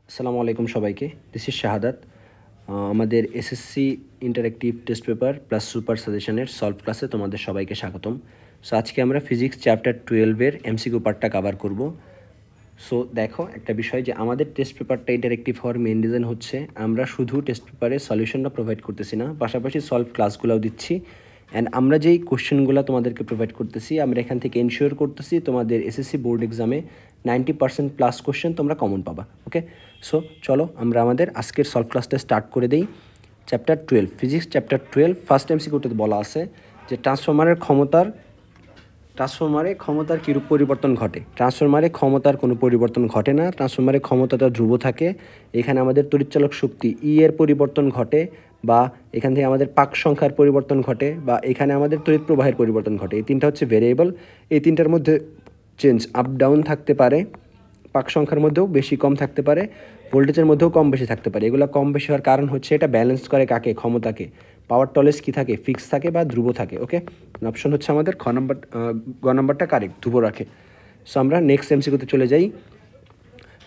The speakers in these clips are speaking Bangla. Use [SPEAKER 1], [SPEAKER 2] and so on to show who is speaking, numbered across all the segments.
[SPEAKER 1] আসসালামু আলাইকুম সবাইকে। দিস ইজ শাহাদাত। আমাদের SSC interactive test paper plus super সাজেশনের সলভ ক্লাসে তোমাদের সবাইকে স্বাগতম। সো আজকে আমরা ফিজিক্স চ্যাপ্টার 12-এর এমসিকিউ পার্টটা কভার করব। সো দেখো একটা বিষয় যে আমাদের টেস্ট পেপারটা ইন্টারেক্টিভ হওয়ার মেন রিজন হচ্ছে আমরা শুধু টেস্ট পেপারে সলিউশনটা প্রোভাইড করতেছি না, পাশাপাশি সলভ ক্লাসগুলোও দিচ্ছি। অ্যান্ড আমরা যেই কোশ্চেনগুলো তোমাদেরকে প্রোভাইড করতেছি আমরা এখান থেকে এনশিওর করতেছি তোমাদের এসএসসি বোর্ড এক্সামে 90% প্লাস কোশ্চেন তোমরা কমন পাবা। ওকে, সো চলো আমরা আমাদের আজকের সলভ ক্লাসটা স্টার্ট করে দিই। চ্যাপ্টার 12 ফিজিক্স চ্যাপ্টার 12 ফার্স্ট এমসিকিউতে বলা আছে যে ট্রান্সফরমারে ক্ষমতার কীরূপ পরিবর্তন ঘটে। ট্রান্সফরমারে ক্ষমতার কোনো পরিবর্তন ঘটে না, ট্রান্সফরমারে ক্ষমতাটা ধ্রুব থাকে। এখানে আমাদের তড়িৎচালক শক্তি ই এর পরিবর্তন ঘটে, বা এখান থেকে আমাদের পাক সংখ্যার পরিবর্তন ঘটে, বা এখানে আমাদের তড়িৎ প্রবাহের পরিবর্তন ঘটে। এই তিনটা হচ্ছে ভেরিয়েবল। এই তিনটার মধ্যে চেঞ্জ আপ ডাউন থাকতে পারে, পাক সংখ্যার মধ্যেও বেশি কম থাকতে পারে, ভোল্টেজের মধ্যেও কম বেশি থাকতে পারে। এগুলো কম বেশি হওয়ার কারণ হচ্ছে এটা ব্যালেন্স করে কাকে, ক্ষমতাকে। পাওয়ার টলেস কী থাকে, ফিক্স থাকে বা ধ্রুব থাকে। ওকে, অপশন হচ্ছে আমাদের গ নাম্বারটা কারেক্ট, ধ্রুব রাখে। সো আমরা নেক্সট এমসিকিউতে চলে যাই।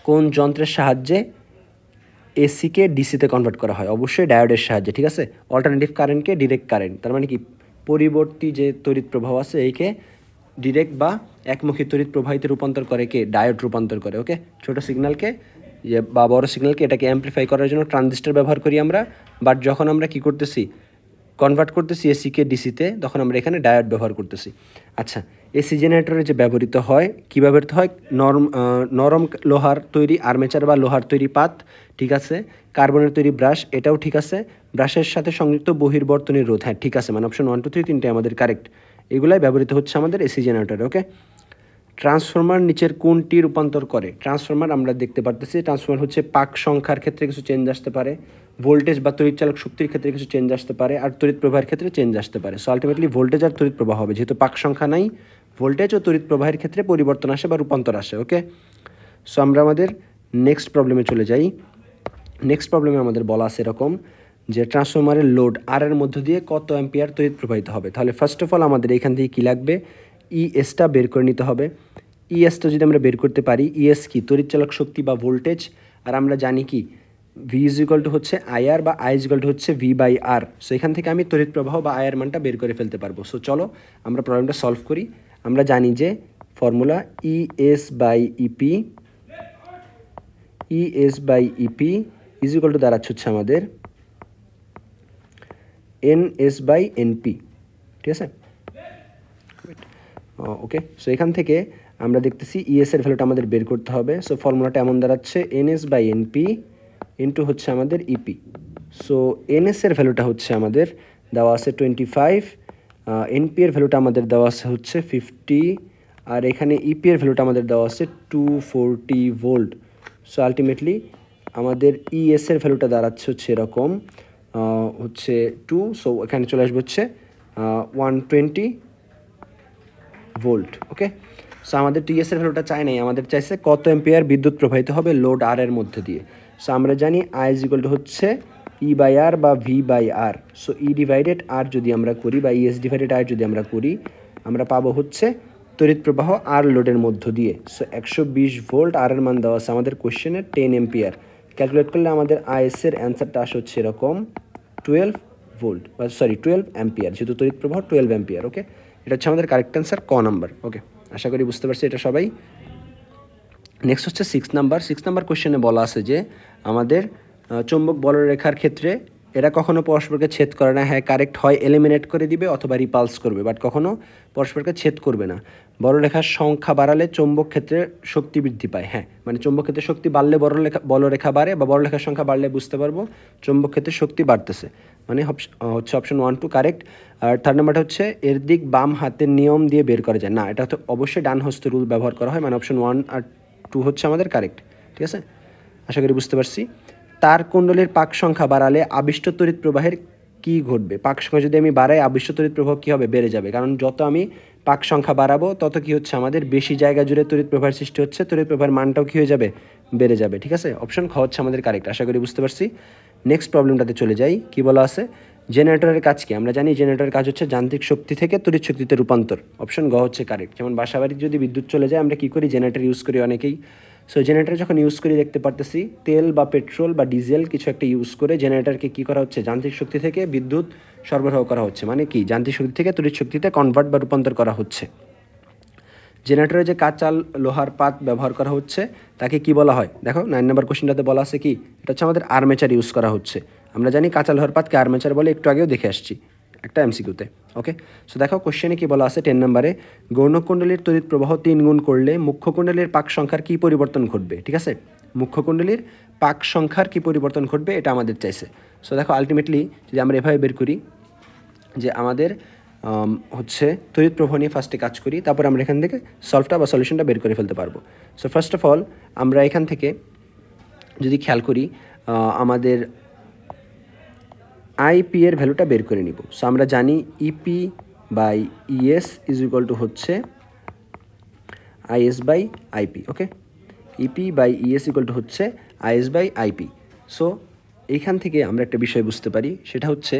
[SPEAKER 1] কোন যন্ত্রের সাহায্যে এসিকে ডিসিতে কনভার্ট করা হয়? অবশ্যই ডায়োডের সাহায্যে। ঠিক আছে, অল্টারনেটিভ কারেন্টকে ডিরেক্ট কারেন্ট, তার মানে কি পরিবর্তী যে তড়িৎ প্রবাহ আছে এইকে ডিরেক্ট বা একমুখী তড়িৎ প্রবাহিতে রূপান্তর করে কে, ডায়োড রূপান্তর করে। ওকে, ছোটো সিগন্যালকে বা বড় সিগন্যালকে এটাকে অ্যাম্প্লিফাই করার জন্য ট্রানজিস্টর ব্যবহার করি আমরা। বাট যখন আমরা কি করতেছি, কনভার্ট করতেছি এসিকে ডিসিতে, তখন আমরা এখানে ডায়োড ব্যবহার করতেছি। আচ্ছা, এসি জেনারেটরে যে ব্যবহৃত হয়, কী ব্যবহৃত হয়? নরম লোহার তৈরি আর্মেচার বা লোহার তৈরি পাত, ঠিক আছে। কার্বনের তৈরি ব্রাশ, এটাও ঠিক আছে। ব্রাশের সাথে সংযুক্ত বহির্বর্তনী রোধ, হ্যাঁ ঠিক আছে, মানে অপশন 1, 2, 3 তিনটে আমাদের কারেক্ট। এগুলাই ব্যবহৃত হচ্ছে আমাদের এসি জেনারেটরে। ওকে, ট্রান্সফরমার নিচের কোনটি রূপান্তর করে? ট্রান্সফরমার আমরা দেখতে পারতেছি, ট্রান্সফরমার হচ্ছে পাক সংখ্যার ক্ষেত্রে কিছু চেঞ্জ আসতে পারে, ভোল্টেজ বা তড়িৎচালক শক্তির ক্ষেত্রে কিছু চেঞ্জ আসতে পারে, আর তড়িৎ প্রবাহের ক্ষেত্রে চেঞ্জ আসতে পারে। সো আলটিমেটলি ভোল্টেজ আর তড়িৎ প্রবাহ হবে, যেহেতু পাক সংখ্যা নাই, ভোল্টেজ ও তড়িৎ প্রবাহের ক্ষেত্রে পরিবর্তন আসে বা রূপান্তর আসে। ওকে, সো আমরা আমাদের নেক্সট প্রবলেমে চলে যাই। নেক্সট প্রবলেমে আমাদের বলা আছে এরকম যে ট্রান্সফরমারের লোড আর এর মধ্য দিয়ে কত অ্যাম্পিয়ার তড়িৎ প্রবাহিত হবে। তাহলে ফার্স্ট অফ অল আমাদের এখান থেকে কী লাগবে, ইএসটা বের করে নিতে হবে। ইএসটা যদি আমরা বের করতে পারি, ইএস কি, তড়িৎচালক শক্তি বা ভোল্টেজ। আর আমরা জানি কি ভি ইজ ইকুয়াল টু হচ্ছে আইআর, বা আই ইজ ইকুয়াল টু হচ্ছে ভি বাই আর। সো এখান থেকে আমি তড়িৎ প্রবাহ বা আইআর মানটা বের করে ফেলতে পারবো। সো চলো আমরা প্রবলেমটা সলভ করি। আমরা জানি যে formula ES by EP, ES by EP is equal to দাঁড়াচ্ছে হচ্ছে আমাদের এনএস বাই এনপি। ঠিক আছে, ওকে। সো এখান থেকে আমরা দেখতেছি ইএস এর ভ্যালুটা আমাদের বের করতে হবে। সো ফর্মুলাটা এমন দাঁড়াচ্ছে এনএস বাই এনপি ইন্টু হচ্ছে আমাদের ইপি। সো এনএস এর ভ্যালুটা হচ্ছে আমাদের দেওয়া আছে 25, এনপি এর ভ্যালুটা আমাদের দেওয়া আছে হচ্ছে 50, আর এখানে ইপি এর ভ্যালুটা আমাদের দেওয়া আছে 240 ভোল্ট। সো আলটিমেটলি আমাদের ইএস এর ভ্যালুটা দাঁড়াচ্ছে হচ্ছে এরকম, হচ্ছে 2। সো এখানে চলে আসবে হচ্ছে 120 ভোল্ট। ওকে, সো আমাদের টিএস এর ভ্যালুটা চাই নাই, আমাদের চাইছে কত অ্যাম্পিয়ার বিদ্যুৎ প্রবাহিত হবে লোড আর এর মধ্যে দিয়ে। সো আমরা জানি আই ইজ ইকুয়াল টু হচ্ছে ই বাই আর বা V by R. So E divided R যদি আমরা করি, বা ইএস ডিভাইডেড আর যদি আমরা করি, আমরা পাবো হচ্ছে তড়িৎ প্রবাহ আর লোডের মধ্য দিয়ে। সো 120 ভোল্ট, আর এর মান দেওয়া আছে আমাদের কোশ্চেনে 10 অ্যাম্পিয়ার। ক্যালকুলেট করলে আমাদের আইএস এর অ্যান্সারটা আসে হচ্ছে এরকম 12 ভোল্ট, বা সরি 12 অ্যাম্পিয়ার, যেহেতু তড়িৎ প্রবাহ 12 অ্যাম্পিয়ার। ওকে, এটা হচ্ছে আমাদের কারেক্ট অ্যান্সার, ক নাম্বার। ওকে, আশা করি বুঝতে পারছি এটা সবাই। নেক্সট হচ্ছে 6 নাম্বার কোশ্চেনে বলা আছে যে আমাদের চৌম্বক বলরেখার ক্ষেত্রে এরা কখনো পরস্পরকে ছেদ করে না। হ্যাঁ কারেক্ট, হয় এলিমিনেট করে দিবে অথবা রিপালস করবে, বাট কখনো পরস্পরকে ছেদ করবে না। বলরেখার সংখ্যা বাড়ালে চৌম্বক ক্ষেত্রে শক্তি বৃদ্ধি পায়। হ্যাঁ, মানে চৌম্বক ক্ষেত্রে শক্তি বাড়লে বলরেখা বাড়ে, বা বলরেখার সংখ্যা বাড়লে বুঝতে পারবো চৌম্বক ক্ষেত্রে শক্তি বাড়তেছে, মানে হচ্ছে অপশন 1, 2 কারেক্ট। আর থার্ড নাম্বারটা হচ্ছে এর দিক বাম হাতের নিয়ম দিয়ে বের করা যায় না, এটা তো অবশ্যই ডান হস্ত রুল ব্যবহার করা হয়, মানে অপশন 1 আর 2 হচ্ছে আমাদের কারেক্ট। ঠিক আছে, আশা করি বুঝতে পারছি। তার কুণ্ডলীর পাক সংখ্যা বাড়ালে আবিষ্ট তড়িৎ প্রবাহের কী ঘটবে? পাক সংখ্যা যদি আমি বাড়াই, আবিষ্ট তড়িৎ প্রবাহ কী হবে? বেড়ে যাবে, কারণ যত আমি পাক সংখ্যা বাড়াবো তত কী হচ্ছে আমাদের বেশি জায়গা জুড়ে তড়িৎ প্রবাহের সৃষ্টি হচ্ছে, তড়িৎ প্রবাহের মানটাও কী হয়ে যাবে? বেড়ে যাবে। ঠিক আছে, অপশন খ হচ্ছে আমাদের কারেক্ট, আশা করি বুঝতে পারছি। নেক্সট প্রবলেমটাতে চলে যাই। কি বলা আছে? জেনারেটরের কাজ কি? আমরা জানি জেনারেটরের কাজ হচ্ছে যান্ত্রিক শক্তি থেকে তড়িৎ শক্তিতে রূপান্তর। অপশন গ হচ্ছে কারেক্ট। যেমন বাসাবাড়িতে যদি বিদ্যুৎ চলে যায় আমরা কী করি? জেনারেটর ইউজ করি অনেকেই। সো জেনারেটর যখন ইউজ করি দেখতে পারতেছি তেল বা পেট্রোল বা ডিজেল কিছু একটা ইউজ করে জেনারেটরকে কী করা হচ্ছে, যান্ত্রিক শক্তি থেকে বিদ্যুৎ সরবরাহ করা হচ্ছে, মানে কি যান্ত্রিক শক্তি থেকে তড়িৎ শক্তিতে কনভার্ট বা রূপান্তর করা হচ্ছে। জেনারেটরে যে কাঁচা লোহার পাত ব্যবহার করা হচ্ছে তাকে কি বলা হয়? দেখো 9 নম্বর কোশ্চেনটাতে বলা আছে কি, এটা হচ্ছে আমাদের আর্মেচার ইউজ করা হচ্ছে। আমরা জানি কাঁচা লোহার পাতকে আর্মেচার বলে, একটু আগেও দেখে আসছি একটা এমসিকিউতে। ওকে, সো দেখো কোশ্চেনে কি বলা আছে 10 নম্বরে, গৌণকুণ্ডলীর তড়িৎ প্রবাহ 3 গুণ করলে মুখ্য কুণ্ডলীর পাক সংখ্যার কি পরিবর্তন ঘটবে? ঠিক আছে, মুখ্য কুণ্ডলীর পাক সংখ্যার কি পরিবর্তন ঘটবে এটা আমাদের চাইছে। সো দেখো আলটিমেটলি যদি আমরা এভাবে বের করি যে আমাদের হচ্ছে তড়িৎ প্রবাহ নিয়ে ফার্স্টে কাজ করি, তারপর আমরা এখান থেকে সলভটা বা সলিউশনটা বের করে ফেলতে পারবো। সো ফার্স্ট অফ অল আমরা এখান থেকে যদি খেয়াল করি আমাদের আইপি এর ভ্যালুটা বের করে নিব। সো আমরা জানি EP by ES is equal to হচ্ছে IS by IP. Okay, EP by ES equal to হচ্ছে আইএস বাই আইপি। সো এইখান থেকে আমরা একটা বিষয় বুঝতে পারি, সেটা হচ্ছে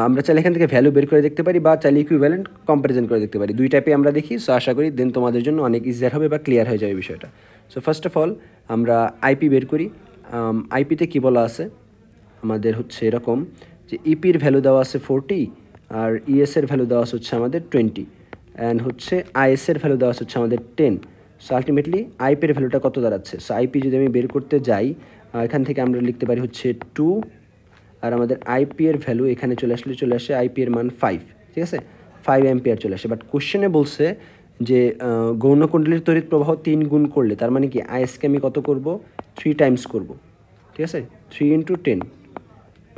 [SPEAKER 1] আমরা চাইলে এখান থেকে ভ্যালু বের করে দেখতে পারি বা চাইলে ইকুইভ্যালেন্ট কম্প্যারিজন করে দেখতে পারি। দুই টাইপে আমরা দেখি। সো আশা করি দেন তোমাদের জন্য অনেক ইজিয়ার হবে বা ক্লিয়ার হয়ে যাবে বিষয়টা। সো ফার্স্ট অফ অল আমরা আইপি বের করি। আইপিতে কী বলা আছে আমাদের হচ্ছে এরকম যে ইপির ভ্যালু দেওয়া আছে 40 আর ইএসের ভ্যালু দেওয়া আছে হচ্ছে আমাদের 20 অ্যান্ড হচ্ছে আইএসের ভ্যালু দেওয়া আছে হচ্ছে আমাদের 10। সো আলটিমেটলি আইপির ভ্যালুটা কত দাঁড়াচ্ছে? সো আইপি যদি আমি বের করতে যাই এখান থেকে আমরা লিখতে পারি হচ্ছে 2 আর আমাদের আইপি এর ভ্যালু এখানে চলে আসে আইপি এর মান 5। ঠিক আছে, 5 অ্যাম্পিয়ার চলে আসে। বাট কোশ্চেনে বলছে যে গৌণকুণ্ডলীর তড়িৎ প্রবাহ 3 গুণ করলে, তার মানে কি আইএসকে আমি কত করব? 3 টাইমস করব। ঠিক আছে, 3 × 10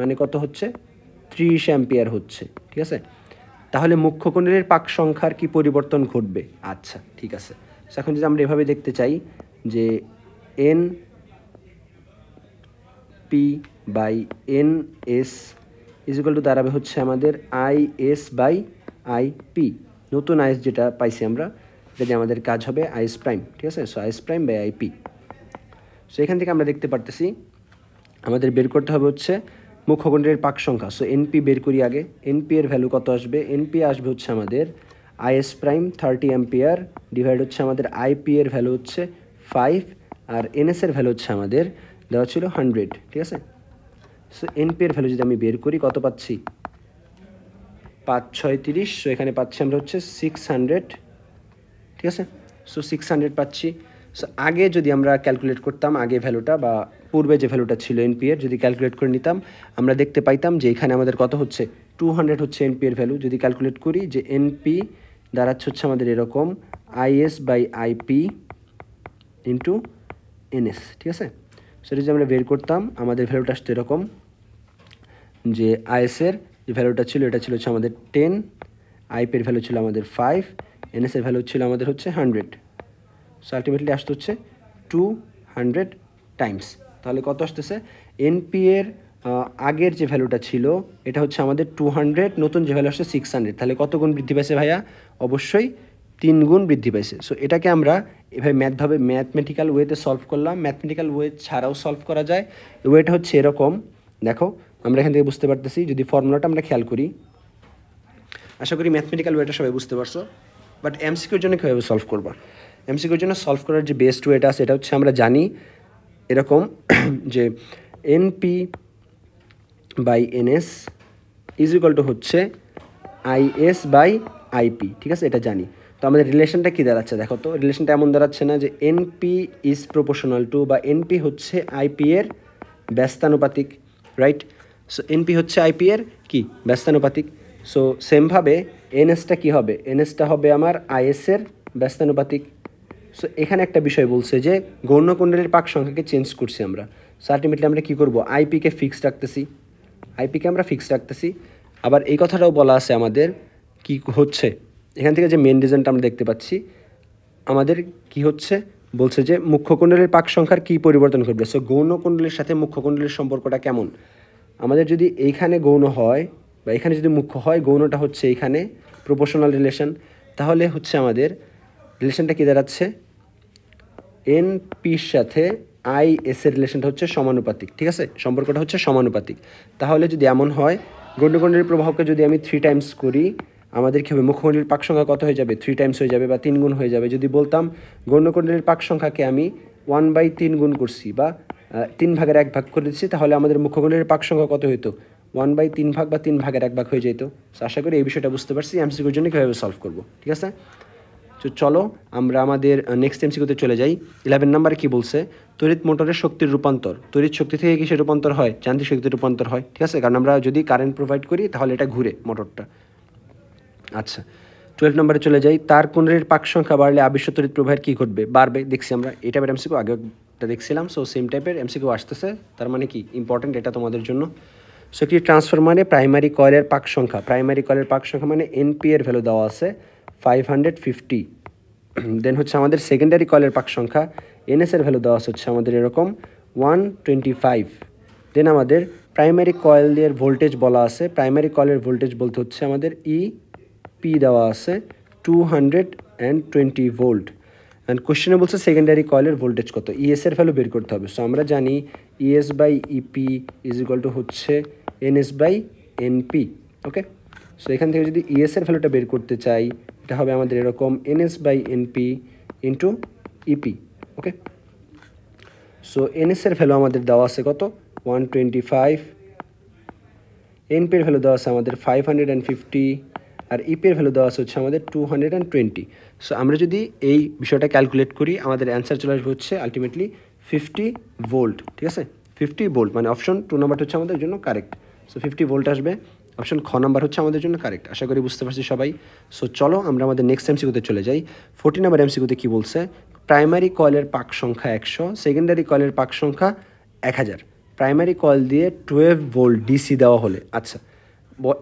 [SPEAKER 1] মানে কত হচ্ছে? 30 অ্যাম্পিয়ার হচ্ছে। ঠিক আছে, তাহলে মুখ্য কুণ্ডলীর পাক সংখ্যার কি পরিবর্তন ঘটবে? আচ্ছা ঠিক আছে। এখন যদি আমরা এভাবে দেখতে চাই যে N P by N S is equal to দাঁড়াবে হচ্ছে আমাদের I S by I P. নতুন আইএস যেটা পাইছি আমরা, এটা যে আমাদের কাজ হবে আইএস প্রাইম। ঠিক আছে, so IS prime by I পি। সো এখান থেকে আমরা দেখতে পারতেছি আমাদের বের করতে হবে হচ্ছে মুখ্য কুণ্ডলীর পাক সংখ্যা। সো এনপি বের করি আগে। এনপি এর ভ্যালু কত আসবে? এনপি আসবে হচ্ছে আমাদের আইএস প্রাইম 30 অ্যাম্পিয়ার ডিভাইড হচ্ছে আমাদের আইপি এর ভ্যালু হচ্ছে 5 আর এনএস এর ভ্যালু হচ্ছে আমাদের দেওয়া ছিল 100। ঠিক আছে, সো এনপি এর ভ্যালু যদি আমি বের করি কত পাচ্ছি? 5 6 30। সো এখানে পাচ্ছি আমরা হচ্ছে 600। ঠিক আছে, সো 600 পাচ্ছি। সো আগে যদি আমরা ক্যালকুলেট করতাম আগে ভ্যালুটা বা পূর্বে যে ভ্যালুটা ছিল এনপি এর, যদি ক্যালকুলেট করে নিতাম আমরা দেখতে পাইতাম যে এখানে আমাদের কত হচ্ছে 200 হচ্ছে এনপি এর ভ্যালু। যদি ক্যালকুলেট করি যে এনপি দাঁড়াচ্ছে হচ্ছে আমাদের এরকম IS by IP into NS. ঠিক আছে, সেটা যদি আমরা বের করতাম আমাদের ভ্যালুটা আসতো এরকম যে আইএসের যে ভ্যালুটা ছিল এটা ছিল হচ্ছে আমাদের 10, আইপির ভ্যালু ছিল আমাদের 5, এনএসের ভ্যালু ছিল আমাদের হচ্ছে 100। সো আলটিমেটলি আসতে হচ্ছে 200 টাইমস। তাহলে কত আসতেছে? এনপি এর আগের যে ভ্যালুটা ছিল এটা হচ্ছে আমাদের 200, নতুন যে ভ্যালু আসছে 600। তাহলে কত গুণ বৃদ্ধি পাইছে ভাইয়া? অবশ্যই 3 গুণ বৃদ্ধি পাইছে। সো এটাকে আমরা এভাবে ম্যাথমেটিক্যাল ওয়েতে সলভ করলাম। ম্যাথমেটিক্যাল ওয়ে ছাড়াও সলভ করা যায়। ওয়েটা হচ্ছে এরকম, দেখো আমরা এখান থেকে বুঝতে পারতেছি যদি ফর্মুলাটা আমরা খেয়াল করি। আশা করি ম্যাথমেটিক্যাল ওয়েটা সবাই বুঝতে পারছো। বাট এমসিকিউর জন্য কীভাবে সলভ করবা? এমসিকিউর জন্য সলভ করার যে বেস্ট ওয়েটা আছে এটা হচ্ছে আমরা জানি এরকম যে NP by NS is equal to হচ্ছে আইএস বাই আইপি। ঠিক আছে, এটা জানি। তো আমাদের রিলেশনটা কী দাঁড়াচ্ছে দেখো তো? রিলেশনটা এমন দাঁড়াচ্ছে না যে এনপি ইজ প্রপোর্শনাল টু, বা এনপি হচ্ছে আইপি এর ব্যস্তানুপাতিক, রাইট? সো এনপি হচ্ছে আইপি এর কি? ব্যস্তানুপাতিক। সো সেমভাবে এনএসটা কী হবে? এনএসটা হবে আমার আইএস এর ব্যস্তানুপাতিক। সো এখানে একটা বিষয় বলছে যে গৌণকুণ্ডলীর পাক সংখ্যাকে চেঞ্জ করছি আমরা। সো আলটিমেটলি আমরা কী করবো? আইপিকে ফিক্সড রাখতেছি, আইপিকে আমরা ফিক্সড রাখতেছি। আবার এই কথাটাও বলা আছে আমাদের কি হচ্ছে এখান থেকে যে মেন রিজনটা আমরা দেখতে পাচ্ছি আমাদের কি হচ্ছে বলছে যে মুখ্য কুণ্ডলীর পাক সংখ্যার কী পরিবর্তন ঘটবে। সো গৌণকুণ্ডলীর সাথে মুখ্য কুণ্ডলীর সম্পর্কটা কেমন? আমাদের যদি এইখানে গৌণ হয় বা এখানে যদি মুখ্য হয়, গৌণটা হচ্ছে এইখানে প্রপোর্শনাল রিলেশন, তাহলে হচ্ছে আমাদের রিলেশনটা কী দাঁড়াচ্ছে? এনপির সাথে আইএস এর রিলেশনটা হচ্ছে সমানুপাতিক। ঠিক আছে, সম্পর্কটা হচ্ছে সমানুপাতিক। তাহলে যদি এমন হয় গৌণকুণ্ডলীর প্রবাহকে যদি আমি 3 টাইমস করি আমাদের কী হবে, মুখ্যকুণ্ডলীর পাক সংখ্যা কত হয়ে যাবে, 3 টাইমস হয়ে যাবে বা 3 গুণ হয়ে যাবে। যদি বলতাম গৌণকুণ্ডলীর পাক সংখ্যাকে আমি 1/3 গুণ করছি বা 3 ভাগের 1 ভাগ করে দিচ্ছি, তাহলে আমাদের মুখ্যকুণ্ডলীর পাক সংখ্যা কত হইতো, 1/3 ভাগ বা 3 ভাগের 1 ভাগ হয়ে যেত। আশা করি এই বিষয়টা বুঝতে পারছি। এমসিকিউর জন্য কীভাবে সলভ করবো, ঠিক আছে। তো চলো আমরা আমাদের নেক্সট এমসিকিউতে চলে যাই। 11 নাম্বার কি বলছে, তড়িৎ মোটরের শক্তির রূপান্তর, তড়িৎ শক্তি থেকে কিসের রূপান্তর হয়, যান্ত্রিক শক্তির রূপান্তর হয়, ঠিক আছে। কারণ আমরা যদি কারেন্ট প্রোভাইড করি তাহলে এটা ঘুরে মোটরটা। আচ্ছা 12 নম্বরে চলে যাই, তার কুণ্ডলীর পাক সংখ্যা বাড়লে আবিষ্ট তড়িৎ প্রবাহের কী ঘটবে, বাড়বে। দেখছি আমরা এই টাইপের এমসিকিউ আগেটা দেখছিলাম, সো সেম টাইপের এমসিকিউ আসতেছে। তার মানে কি ইম্পর্টেন্ট এটা তোমাদের জন্য। সো একটি ট্রান্সফরমারে প্রাইমারি কয়েলের পাক সংখ্যা মানে এনপি এর ভ্যালু দেওয়া আছে 550। দেন হচ্ছে আমাদের সেকেন্ডারি কয়েলের পাক সংখ্যা এনএস এর ভ্যালু দেওয়া হচ্ছে আমাদের এরকম 125। দেন আমাদের প্রাইমারি কয়েলের ভোল্টেজ বলা আছে, প্রাইমারি কয়েলের ভোল্টেজ বলতে হচ্ছে আমাদের পি দেওয়া আছে 220 ভোল্ট। অ্যান্ড কোশ্চেনে বলছে সেকেন্ডারি কয়েলের ভোল্টেজ কত, ইএস এর ভ্যালু বের করতে হবে। সো আমরা জানি ES by EP is equal to হচ্ছে NS by NP. Okay, so এখান থেকে যদি ইএস এর ভ্যালুটা বের করতে চাই, এটা হবে আমাদের এরকম NS by NP into EP. Okay, so NS এর ভ্যালু আমাদের দেওয়া আছে কত 125, এনপির ভ্যালু দেওয়া আছে আমাদের 550, আর ইপির ভ্যালু দেওয়া আছে হচ্ছে আমাদের 220। সো আমরা যদি এই বিষয়টা ক্যালকুলেট করি, আমাদের অ্যান্সার চলে আসবে হচ্ছে আলটিমেটলি 50 ভোল্ট, ঠিক আছে। 50 ভোল্ট মানে অপশন 2 নাম্বারটা হচ্ছে আমাদের জন্য কারেক্ট। সো 50 ভোল্ট আসবে, অপশন খ নাম্বার হচ্ছে আমাদের জন্য কারেক্ট। আশা করি বুঝতে পারছি সবাই। সো চলো আমরা আমাদের নেক্সট এমসিকিউতে চলে যাই। 14 নাম্বার এমসিকিউতে কী বলছে, প্রাইমারি কয়েলের পাক সংখ্যা 100, সেকেন্ডারি কয়েলের পাক সংখ্যা 1000। প্রাইমারি কয়েল দিয়ে 12 ভোল্ট ডিসি দেওয়া হলে, আচ্ছা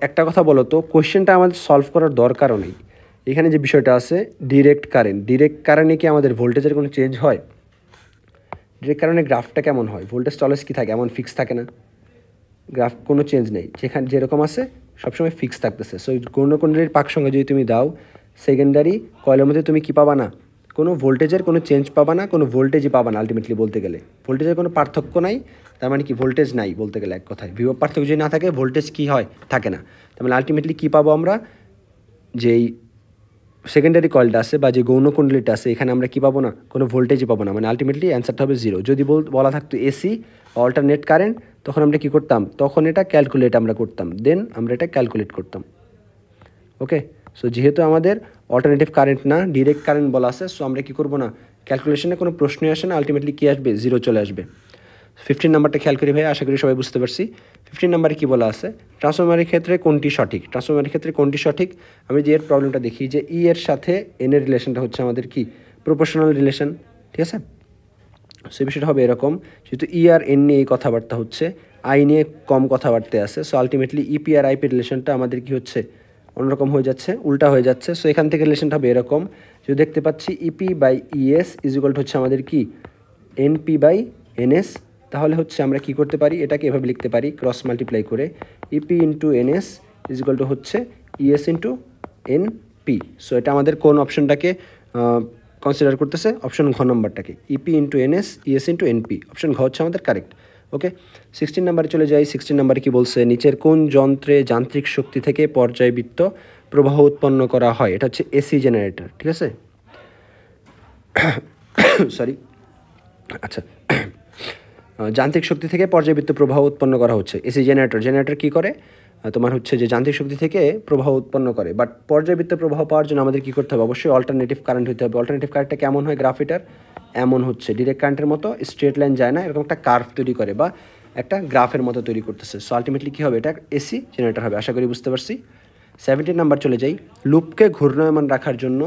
[SPEAKER 1] একটা কথা বলো তো, কোয়েশ্চেনটা আমাদের সলভ করার দরকারও নেই। এখানে যে বিষয়টা আছে ডিরেক্ট কারেন্টে কি আমাদের ভোল্টেজের কোনো চেঞ্জ হয়? ডিরেক্ট কারেন্টের গ্রাফটা কেমন হয়, ভোল্টেজ অলওয়েজ কি থাকে, এমন ফিক্স থাকে না, গ্রাফ কোনো চেঞ্জ নেই, যেখানে যেরকম আছে সবসময় ফিক্স থাকতেছে। সো গৌণকুণ্ডলীর পাক সংখ্যা যদি তুমি দাও, সেকেন্ডারি কয়েলের মধ্যে তুমি কি পাবা না, কোনো ভোল্টেজের কোনো চেঞ্জ পাবা না, কোনো ভোল্টেজই পাবা না। আলটিমেটলি বলতে গেলে ভোল্টেজের কোনো পার্থক্য নাই, তার মানে কি ভোল্টেজ নাই বলতে গেলে এক কথায়। বিভব পার্থক্য যদি না থাকে ভোল্টেজ কি হয়, থাকে না। তার মানে আলটিমেটলি কী পাবো আমরা, যেই সেকেন্ডারি কয়েলটা আছে বা যে গৌণকুণ্ডলীটা আছে, এখানে আমরা কী পাবো না, কোনো ভোল্টেজই পাবো না। মানে আলটিমেটলি অ্যান্সারটা হবে 0। যদি বলা থাকতো এসি অল্টারনেট কারেন্ট, তখন আমরা কী করতাম, তখন এটা ক্যালকুলেট আমরা করতাম, দেন আমরা এটা ক্যালকুলেট করতাম। ওকে, সো যেহেতু আমাদের অল্টারনেটিভ কারেন্ট না ডিরেক্ট কারেন্ট বলা আছে, সো আমরা কী করবো না, ক্যালকুলেশনে কোনো প্রশ্নই আসে না, আলটিমেটলি কী আসবে, 0 চলে আসবে। 15 নাম্বারটা খেয়াল করি ভাই, আশা করি সবাই বুঝতে পারছি। 15 নাম্বারে কী বলা আছে, ট্রান্সফরমারের ক্ষেত্রে কোনটি সঠিক, আমি যে এর প্রবলেমটা দেখি যে ই এর সাথে এন এর রিলেশনটা হচ্ছে আমাদের কি প্রপোর্শনাল রিলেশন, ঠিক আছে। সে বিষয়টা হবে এরকম, যেহেতু ই আর এন নিয়ে এই কথাবার্তা হচ্ছে, আই নিয়ে কম কথাবার্তা আছে, সো আলটিমেটলি ইপি আর আইপি রিলেশনটা আমাদের কি হচ্ছে, অন্যরকম হয়ে যাচ্ছে, উল্টা হয়ে যাচ্ছে। সো এখান থেকে রিলেশনটা হবে এরকম, যদি দেখতে পাচ্ছি EP by ES is equal হচ্ছে আমাদের কি এনপি বাই এনএস, তাহলে হচ্ছে আমরা কি করতে পারি, এটাকে এভাবে লিখতে পারি ক্রস মাল্টিপ্লাই করে, EP into NS is equal to হচ্ছে ইএস ইন্টু এনপি। সো এটা আমাদের কোন অপশনটাকে কনসিডার করতেছে, অপশন ঘ নম্বরটাকে, EP into NS ES into NP, option ঘ হচ্ছে আমাদের কারেক্ট। ওকে, 16 নাম্বারে চলে যাই। 16 নাম্বারে কি বলছে, নিচের কোন যন্ত্রে যান্ত্রিক শক্তি থেকে পর্যায়বৃত্ত প্রবাহ উৎপন্ন করা হয়, এটা হচ্ছে এসি জেনারেটর, ঠিক আছে। সরি, আচ্ছা যান্ত্রিক শক্তি থেকে পর্যায়বৃত্ত প্রবাহ উৎপন্ন করা হচ্ছে, এসি জেনারেটর কী করে, তোমার হচ্ছে যে যান্ত্রিক শক্তি থেকে প্রবাহ উৎপন্ন করে, বাট পর্যায়বৃত্ত প্রবাহ পাওয়ার জন্য আমাদের কী করতে হবে, অবশ্যই অল্টারনেটিভ কারেন্ট হতে হবে। অল্টারনেটিভ কারেন্টটা কেমন হয়, গ্রাফিটার এমন হচ্ছে, ডিরেক্ট কারেন্টের মতো স্ট্রেট লাইন যায় না, এরকম একটা কার্ভ তৈরি করে বা একটা গ্রাফের মতো তৈরি করতেছে। সো আলটিমেটলি কী হবে, এটা এসি জেনারেটর হবে, আশা করি বুঝতে পারছি। 17 নাম্বার চলে যাই, লুপকে ঘূর্ণায়মান রাখার জন্য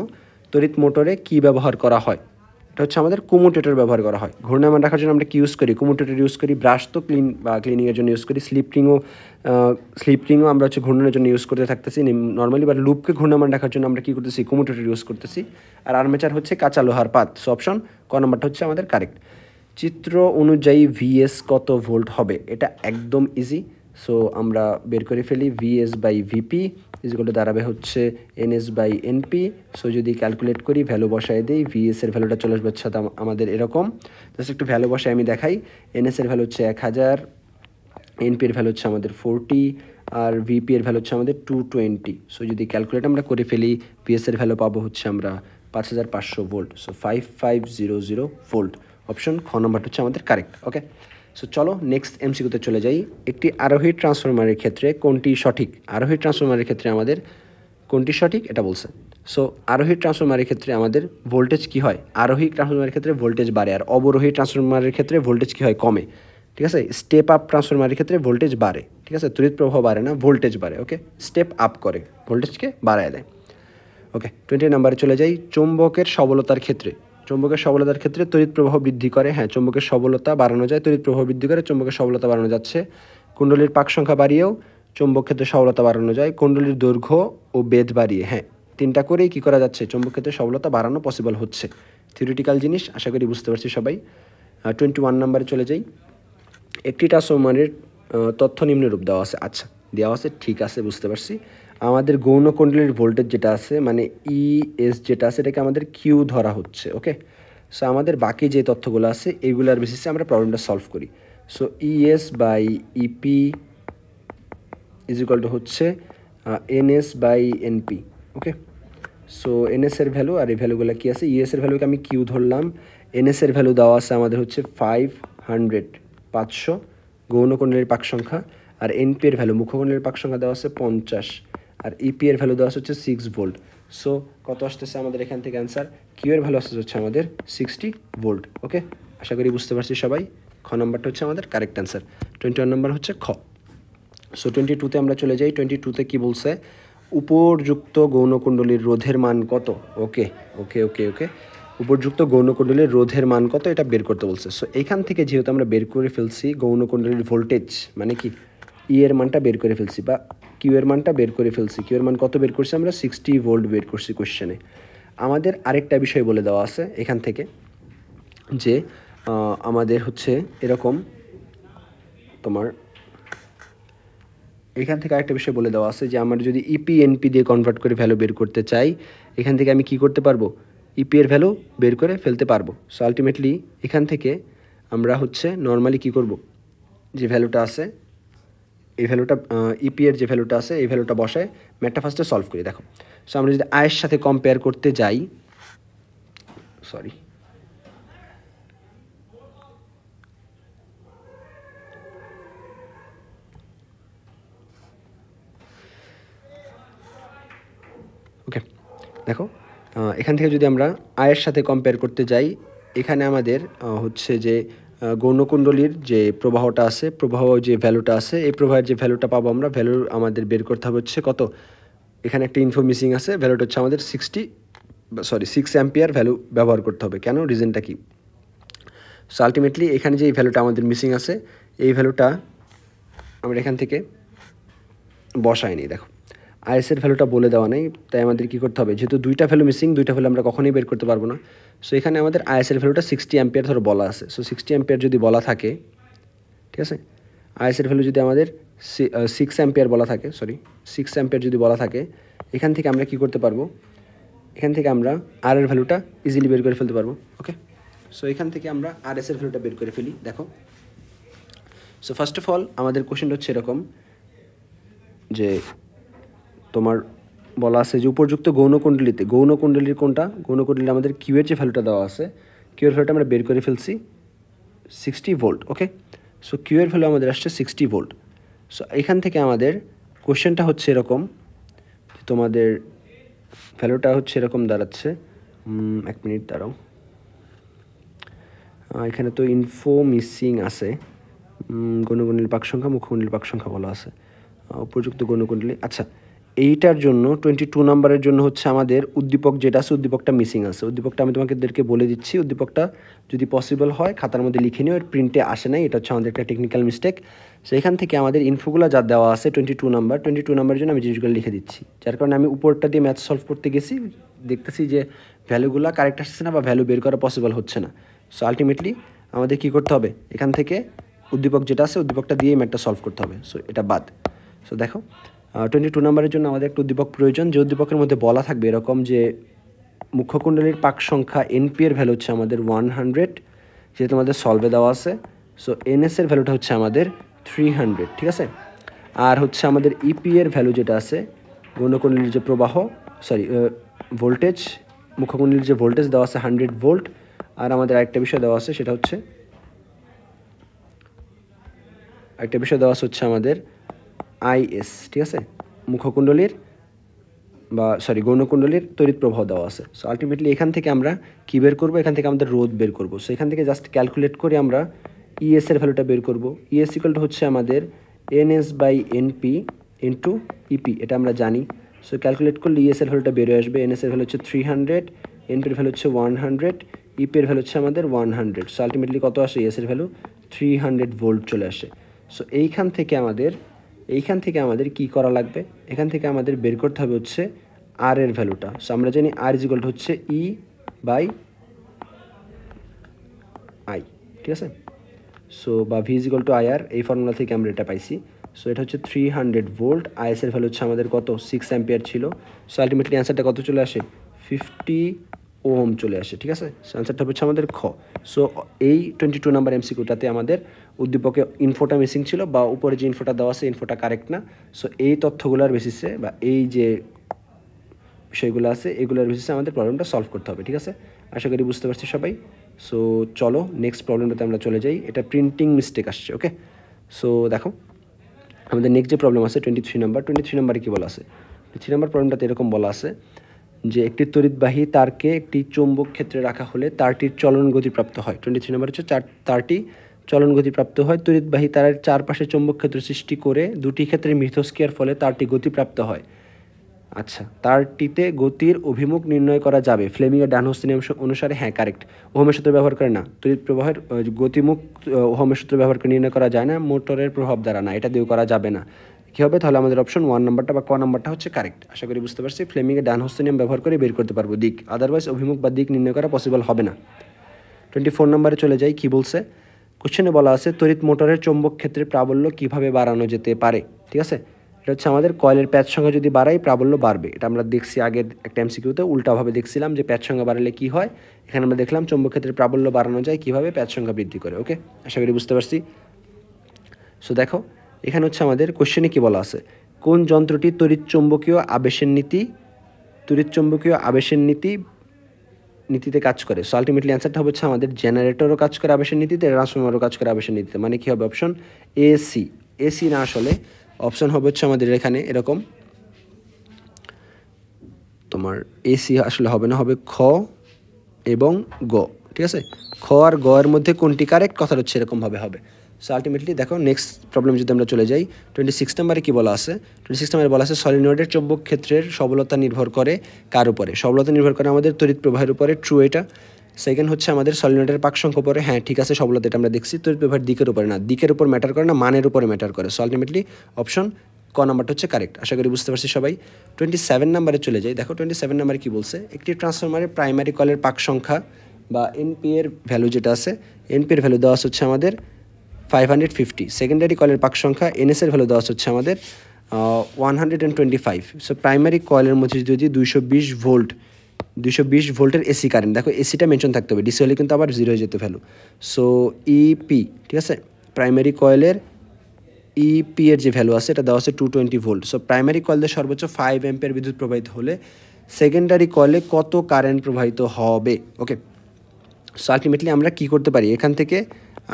[SPEAKER 1] তড়িৎ মোটরে কী ব্যবহার করা হয়, এটা হচ্ছে আমাদের কুমুটেটর ব্যবহার করা হয়। ঘূর্ণায়মান রাখার জন্য আমরা কি ইউজ করি, কুমুটেটর ইউজ করি। ব্রাশ তো ক্লিনিংয়ের জন্য ইউজ করি। স্লিপ রিংও আমরা হচ্ছে ঘূর্ণনের জন্য ইউজ করতে থাকতেছি নর্মালি, বাট লুপকে ঘূর্ণায়মান রাখার জন্য আমরা কী করতেছি, কুমুটেটর ইউজ করতেছি। আর আর্মেচার হচ্ছে কাঁচা লোহার পাত। সো অপশন ক নাম্বারটা হচ্ছে আমাদের কারেক্ট। চিত্র অনুযায়ী ভিএস কত ভোল্ট হবে, এটা একদম ইজি। সো আমরা বের করে ফেলি, ভিএস বাই ভিপি ইজগুলো দাঁড়াবে হচ্ছে এনএস বাই এনপি। সো যদি ক্যালকুলেট করি, ভ্যালু বসায় দিই, ভিএস এর ভ্যালুটা চলে আসবে আমাদের এরকম। জাস্ট একটু ভ্যালু বসায় আমি দেখাই, এনএস এর ভ্যালু হচ্ছে 1000, এনপি এর ভ্যালু হচ্ছে আমাদের 40 আর ভিপি এর ভ্যালু হচ্ছে আমাদের 220। সো যদি ক্যালকুলেট আমরা করে ফেলি পিএস এর ভ্যালু পাবো হচ্ছে আমরা 5500 ভোল্ট। So 5500 volt. অপশন খ নম্বরটা হচ্ছে আমাদের কারেক্ট। ওকে, সো চলো নেক্সট এমসিকিউতে চলে যাই। একটি আরোহী ট্রান্সফরমারের ক্ষেত্রে কোনটি সঠিক? আরোহী ট্রান্সফরমারের ক্ষেত্রে আমাদের কোনটি সঠিক এটা বলছে। সো আরোহী ট্রান্সফরমারের ক্ষেত্রে আমাদের ভোল্টেজ কি হয়? আরোহী ট্রান্সফরমারের ক্ষেত্রে ভোল্টেজ বাড়ে, আর অবরোহী ট্রান্সফরমারের ক্ষেত্রে ভোল্টেজ কি হয়? কমে। ঠিক আছে, স্টেপ আপ ট্রান্সফরমারের ক্ষেত্রে ভোল্টেজ বাড়ে। ঠিক আছে, তড়িৎ প্রবাহ বাড়ে না, ভোল্টেজ বাড়ে। ওকে, স্টেপ আপ করে, ভোল্টেজকে বাড়ায় দেয়। ওকে, 20 নাম্বারে চলে যাই। চৌম্বকের সবলতার ক্ষেত্রে, চৌম্বকের সবলতার ক্ষেত্রে তড়িৎ প্রবাহ বৃদ্ধি করে। হ্যাঁ, চৌম্বকের সবলতা বাড়ানো যায়, তড়িৎ প্রবাহ বৃদ্ধি করে, চৌম্বকের সবলতা বাড়ানো যাচ্ছে। কুণ্ডলীর পাক সংখ্যা বাড়িয়েও চৌম্বক ক্ষেত্রে সবলতা বাড়ানো যায়, কুণ্ডলীর দৈর্ঘ্য ও বেধ বাড়িয়ে। হ্যাঁ, তিনটা করেই কী করা যাচ্ছে? চৌম্বক ক্ষেত্রে সবলতা বাড়ানো পসিবল হচ্ছে। থিওরিটিক্যাল জিনিস, আশা করি বুঝতে পারছি সবাই। 21 নাম্বারে চলে যাই। একটি ট্রান্সফরমারের তথ্য নিম্নরূপ দেওয়া আছে। আচ্ছা, দেওয়া আছে, ঠিক আছে, বুঝতে পারছি। আমাদের গৌণকুণ্ডলীর ভোল্টেজ যেটা আছে, মানে ইএস যেটা আছে, এটাকে আমাদের কিউ ধরা হচ্ছে। ওকে, সো আমাদের বাকি যে তথ্যগুলো আছে এইগুলোর বেসিসে আমরা প্রবলেমটা সলভ করি। So ES by EP is equal to হচ্ছে NS by NP. Okay, so NS এর ভ্যালু আর এই ভ্যালুগুলো কী আছে? ইএস এর ভ্যালুকে আমি কিউ ধরলাম, এনএস এর ভ্যালু দেওয়া আছে আমাদের হচ্ছে 500 গৌণকুণ্ডলীর পাক সংখ্যা, আর এনপি এর ভ্যালু মুখ্যকুণ্ডলীর পাক সংখ্যা দেওয়া আছে 50, আর ইপি এর ভ্যালু দেওয়া হচ্ছে 6 ভোল্ট। সো কত আসতেছে আমাদের এখান থেকে অ্যান্সার? কিউ এর ভ্যালু আসতে হচ্ছে আমাদের 60 ভোল্ট। ওকে, আশা করি বুঝতে পারছি সবাই। খ নম্বরটা হচ্ছে আমাদের কারেক্ট অ্যান্সার। 21 নম্বর হচ্ছে খ। সো 22-তে আমরা চলে যাই। 22-তে কী বলছে? উপরযুক্ত গৌণকুণ্ডলীর রোধের মান কত? ওকে ওকে ওকে ওকে উপরযুক্ত গৌণকুণ্ডলীর রোধের মান কত এটা বের করতে বলছে। সো এইখান থেকে যেহেতু আমরা বের করে ফেলছি গৌণকুণ্ডলীর ভোল্টেজ, মানে কি ই এর মানটা বের করে ফেলছি, বা কিউ এর মানটা বের করে ফেলছি। কিউ এর মান কত বের করছি আমরা? 60 ভোল্ট বের করছি কোশ্চেনে। আমাদের আরেকটা বিষয় বলে দেওয়া আছে এখান থেকে, যে আমাদের হচ্ছে এরকম, তোমার এখান থেকে আরেকটা বিষয় বলে দেওয়া আছে যে আমরা যদি ইপি এনপি দিয়ে কনভার্ট করে ভ্যালু বের করতে চাই, এখান থেকে আমি কি করতে পারবো? ইপি এর ভ্যালু বের করে ফেলতে পারবো। সো আলটিমেটলি এখান থেকে আমরা হচ্ছে নর্মালি কি করব, যে ভ্যালুটা আছে এই ভ্যালুটা ইপি এর যে ভ্যালুটা আছে এই ভ্যালুটা বসায় ম্যাথটা ফার্স্টে সলভ করি। দেখো, সো আমরা যদি আয়ের সাথে কম্পেয়ার করতে যাই, সরি ওকে, দেখো এখান থেকে যদি আমরা আয়ের সাথে কম্পেয়ার করতে যাই, এখানে আমাদের হচ্ছে যে গৌণকুণ্ডলীর যে প্রবাহটা আছে, প্রবাহ যে ভ্যালুটা আছে, এই প্রবাহের যে ভ্যালুটা পাবো আমরা, ভ্যালু আমাদের বের করতে হবে হচ্ছে কত? এখানে একটা ইনফো মিসিং আছে, ভ্যালুটা হচ্ছে আমাদের 6 অ্যাম্পিয়ার ভ্যালু ব্যবহার করতে হবে। কেন? রিজনটা কি? সো আলটিমেটলি এখানে যে এই ভ্যালুটা আমাদের মিসিং আছে, এই ভ্যালুটা আমরা এখান থেকে বসাইনি। দেখো, আইএসের ভ্যালুটা বলে দেওয়া নেই, তাই আমাদের কী করতে হবে? যেহেতু দুইটা ভ্যালু মিসিং, দুইটা ভ্যালু আমরা কখনোই বের করতে পারবো না। সো এখানে আমাদের আইএসের ভ্যালুটা 60 অ্যাম্পিয়ার ধরো বলা আছে। সো 60 অ্যাম্পিয়ার যদি বলা থাকে, ঠিক আছে, আইএসের ভ্যালু যদি আমাদের 6 অ্যাম্পিয়ার বলা থাকে, 6 অ্যাম্পিয়ার যদি বলা থাকে, এখান থেকে আমরা কি করতে পারবো? এখান থেকে আমরা আর এর ভ্যালুটা ইজিলি বের করে ফেলতে পারবো। ওকে, সো এখান থেকে আমরা আর এর ভ্যালুটা বের করে ফেলি। দেখো, সো ফার্স্ট অফ অল আমাদের কোশ্চেনটা হচ্ছে এরকম, যে তোমার বলা আছে যে উপযুক্ত গৌণকুণ্ডলীতে, গৌণকুণ্ডলীর কোনটা? গৌণকুণ্ডলী আমাদের কিউ এর যে ভ্যালুটা দেওয়া আছে, কিউ এর ভ্যালুটা আমরা বের করে ফেলছি 60 ভোল্ট। ওকে, সো কিউ এর ভ্যালু আমাদের আসছে 60 ভোল্ট। সো এখান থেকে আমাদের কোশ্চেনটা হচ্ছে এরকম, তোমাদের ভ্যালুটা হচ্ছে এরকম দাঁড়াচ্ছে, 1 মিনিট দাঁড়াও, এখানে তো ইনফো মিসিং আছে, গৌণকুণ্ডলীর পাক সংখ্যা, মুখ্যকুণ্ডলীর পাক সংখ্যা বলা আছে, উপযুক্ত গৌণকুণ্ডলী। আচ্ছা, এইটার জন্য 22 নাম্বারের জন্য হচ্ছে আমাদের উদ্দীপক যেটা আছে, উদ্দীপকটা মিসিং আছে। উদ্দীপকটা আমি তোমাদেরকে বলে দিচ্ছি, উদ্দীপকটা যদি পসিবল হয় খাতার মধ্যে লিখে নিও, এর প্রিন্টে আসে নাই, এটা হচ্ছে আমাদের একটা টেকনিক্যাল মিস্টেক। সো এখান থেকে আমাদের ইনফোগুলো যা দেওয়া আছে 22 নাম্বারের জন্য আমি জিনিসগুলো লিখে দিচ্ছি, যার কারণে আমি উপরটা দিয়ে ম্যাথ সলভ করতে গেছি, দেখতেছি যে ভ্যালুগুলো কারেক্ট আসছে না, বা ভ্যালু বের করা পসিবল হচ্ছে না। সো আলটিমেটলি আমাদের কী করতে হবে? এখান থেকে উদ্দীপক যেটা আছে উদ্দীপকটা দিয়ে ম্যাথটা সলভ করতে হবে। সো এটা বাদ। সো দেখো, 22 নাম্বারের জন্য আমাদের একটা উদ্দীপক প্রয়োজন, যে উদ্দীপকের মধ্যে বলা থাকবে এরকম যে মুখ্যকুণ্ডলীর পাক সংখ্যা এনপি এর ভ্যালু হচ্ছে আমাদের 100, যেহেতু আমাদের সলভে দেওয়া আছে। সো এনএস এর ভ্যালুটা হচ্ছে আমাদের 300, ঠিক আছে। আর হচ্ছে আমাদের ইপি এর ভ্যালু যেটা আছে, গৌণকুণ্ডলীর যে প্রবাহ ভোল্টেজ, মুখ্যকুণ্ডলীর যে ভোল্টেজ দেওয়া আছে 100 ভোল্ট। আর আমাদের আরেকটা বিষয় দেওয়া আছে, সেটা হচ্ছে আমাদের আইএস, ঠিক আছে, মুখ্যকুণ্ডলীর গৌণকুণ্ডলীর তড়িৎ প্রবাহ দেওয়া আছে। সো আলটিমেটলি এখান থেকে আমরা কী বের করবো, এখান থেকে আমাদের রোধ বের করবো। সো এখান থেকে জাস্ট ক্যালকুলেট করে আমরা ইএস এর ভ্যালুটা বের করবো। ইএস ইকুয়াল টু হচ্ছে আমাদের NS by NP into EP, এটা আমরা জানি। সো ক্যালকুলেট করলে ইএস এর ভ্যালুটা বেরোয় আসবে। এনএস এর ভ্যালু হচ্ছে 300, এনপির ভ্যালু হচ্ছে 100, ইপি এর ভ্যালু হচ্ছে আমাদের 100। সো আলটিমেটলি কত আসে, ইএস এর ভ্যালু 300 ভোল্ট চলে আসে। সো এইখান থেকে আমাদের কি করা লাগবে, এখান থেকে আমাদের বের করতে হবে হচ্ছে আর এর ভ্যালুটা। সো আমরা জানি আর ইজ ইকুয়াল টু হচ্ছে ই বাই আই, ঠিক আছে। সো বা V is equal to I R, এই ফর্মুলা থেকে আমরা এটা পাইছি। সো এটা হচ্ছে 300 ভোল্ট, আইএস এর ভ্যালু হচ্ছে আমাদের কত, 6 অ্যাম্পিয়ার ছিল। সো আলটিমেটলি অ্যান্সারটা কত চলে আসে, 50 ওহম চলে আসে, ঠিক আছে। সো অ্যান্সারটা হচ্ছে আমাদের খ। সো এই 22 নাম্বার এমসিকিউটাতে আমাদের উদ্দীপকে ইনফোটা মিসিং ছিল, বা উপরে যে ইনফোটা দেওয়া আছে ইনফোটা কারেক্ট না। সো এই তথ্যগুলোর বেসিসে বা এই যে বিষয়গুলো আছে এগুলোর বেসিসে আমাদের প্রবলেমটা সলভ করতে হবে, ঠিক আছে। আশা করি বুঝতে পারছি সবাই। সো চলো নেক্সট প্রবলেমটাতে আমরা চলে যাই। এটা প্রিন্টিং মিস্টেক আসছে, ওকে। সো দেখো আমাদের নেক্সট যে প্রবলেম আছে 23 নাম্বারে কী বলা আছে, 23 নাম্বার প্রবলেমটাতে এরকম বলা আছে যে একটি তড়িৎবাহী তারকে একটি চৌম্বক ক্ষেত্রে রাখা হলে তারটির চলন গতিপ্রাপ্ত হয়। 23 নাম্বার হচ্ছে তারটি চলন গতিপ্রাপ্ত হয়। তড়িৎবাহী তারের চারপাশে চৌম্বক ক্ষেত্র সৃষ্টি করে দুটি ক্ষেত্রে মিথস্ক্রিয়ার ফলে তারটি গতিপ্রাপ্ত হয়। আচ্ছা, তারটিতে গতির অভিমুখ নির্ণয় করা যাবে ফ্লেমিংয়ের ডানহস্ত নিয়ম অনুসারে। হ্যাঁ, কারেক্ট। ওহমের সূত্র ব্যবহার করে না, তড়িৎ প্রবাহের গতিমুখ ওহমের সূত্র ব্যবহার করে নির্ণয় করা যায় না, মোটরের প্রভাব দ্বারা না, এটা দিয়েও করা যাবে না। কী হবে তাহলে, আমাদের অপশন 1 নাম্বারটা বা ক নাম্বারটা হচ্ছে কারেক্ট। আশা করি বুঝতে পারছি। ফ্লেমিংয়ের ডানহস্ত নিয়ম ব্যবহার করে বের করতে পারবো দিক, আদারওয়াইজ অভিমুখ বা দিক নির্ণয় করা পসিবল হবে না। 24 নাম্বারে চলে যাই। কি বলছে, কোশ্চেনে বলা আছে তড়িৎ মোটরের চৌম্বক ক্ষেত্রে প্রাবল্য কিভাবে বাড়ানো যেতে পারে, ঠিক আছে। এটা হচ্ছে আমাদের কয়েলের প্যাচ সংখ্যা যদি বাড়াই প্রাবল্য বাড়বে। এটা আমরা দেখছি আগের একটা এমসিকিউতে, উল্টাভাবে দেখছিলাম যে প্যাচ সংখ্যা বাড়ালে কি হয়। এখানে আমরা দেখলাম চৌম্বক ক্ষেত্রে প্রাবল্য বাড়ানো যায় কিভাবে, প্যাচ সংখ্যা বৃদ্ধি করে। ওকে, আশা করি বুঝতে পারছি। সো দেখো এখানে হচ্ছে আমাদের কোশ্চেনে কি বলা আছে, কোন যন্ত্রটি তড়িৎ চৌম্বকীয় আবেশের নীতিতে কাজ করে। সো আলটিমেটলি অ্যান্সারটা হচ্ছে আমাদের জেনারেটরও কাজ করে আবেশের নীতিতে, ট্রান্সফরমারও কাজ করে আবেশের নীতিতে। মানে কি হবে, অপশন এসি না, আসলে অপশন হবে হচ্ছে আমাদের এখানে এরকম, তোমার এসি আসলে হবে না, হবে খ এবং গ, ঠিক আছে। খ আর গ এর মধ্যে কোনটি কারেক্ট, কথাটা হচ্ছে এরকমভাবে হবে। সো আলটিমেটলি দেখো নেক্সট প্রবলেম যদি আমরা চলে যাই, 26 নাম্বারে কী বলা আছে, 26 নাম্বারে বলা আছে সলিনয়েডের চৌম্বক ক্ষেত্রের সবলতা নির্ভর করে কার উপরে। সবলতা নির্ভর করে আমাদের তড়িৎ প্রবাহের উপরে, ট্রু এটা। সেকেন্ড হচ্ছে আমাদের সলিনয়েডের পাক সংখ্যা উপরে, হ্যাঁ ঠিক আছে, সবলতা এটা আমরা দেখছি। তড়িৎ প্রবাহের দিকের উপরে না, দিকের উপর ম্যাটার করে না, মানের উপরে ম্যাটার করে। সো আলটিমেটলি অপশন ক নাম্বারটা হচ্ছে কারেক্ট। আশা করি বুঝতে পারছি সবাই। 27 নাম্বারে চলে যাই। দেখো 27 নাম্বারে কী বলছে, একটি ট্রান্সফরমারের প্রাইমারি কয়েলের পাক সংখ্যা বা এনপি এর ভ্যালু যেটা আছে, এনপি এর ভ্যালু দেওয়া হচ্ছে আমাদের 550। সেকেন্ডারি কয়েলের পাক সংখ্যা এনএস এর ভ্যালু দেওয়া হচ্ছে আমাদের 125। সো প্রাইমারি কয়েলের মধ্যে যদি 220 ভোল্টের এসি কারেন্ট, দেখো এসিটা মেনশন থাকতে হবে, ডিসি হলে কিন্তু আবার 0 হয়ে যেতে ভ্যালু। সো ইপি, ঠিক আছে, প্রাইমারি কয়েলের ইপি এর যে ভ্যালু আছে এটা দেওয়া আছে 220 ভোল্ট। সো প্রাইমারি কয়েলে সর্বোচ্চ 5 অ্যাম্পিয়ার বিদ্যুৎ প্রবাহিত হলে সেকেন্ডারি কয়েলে কত কারেন্ট প্রবাহিত হবে। ওকে, সো আলটিমেটলি আমরা কি করতে পারি, এখান থেকে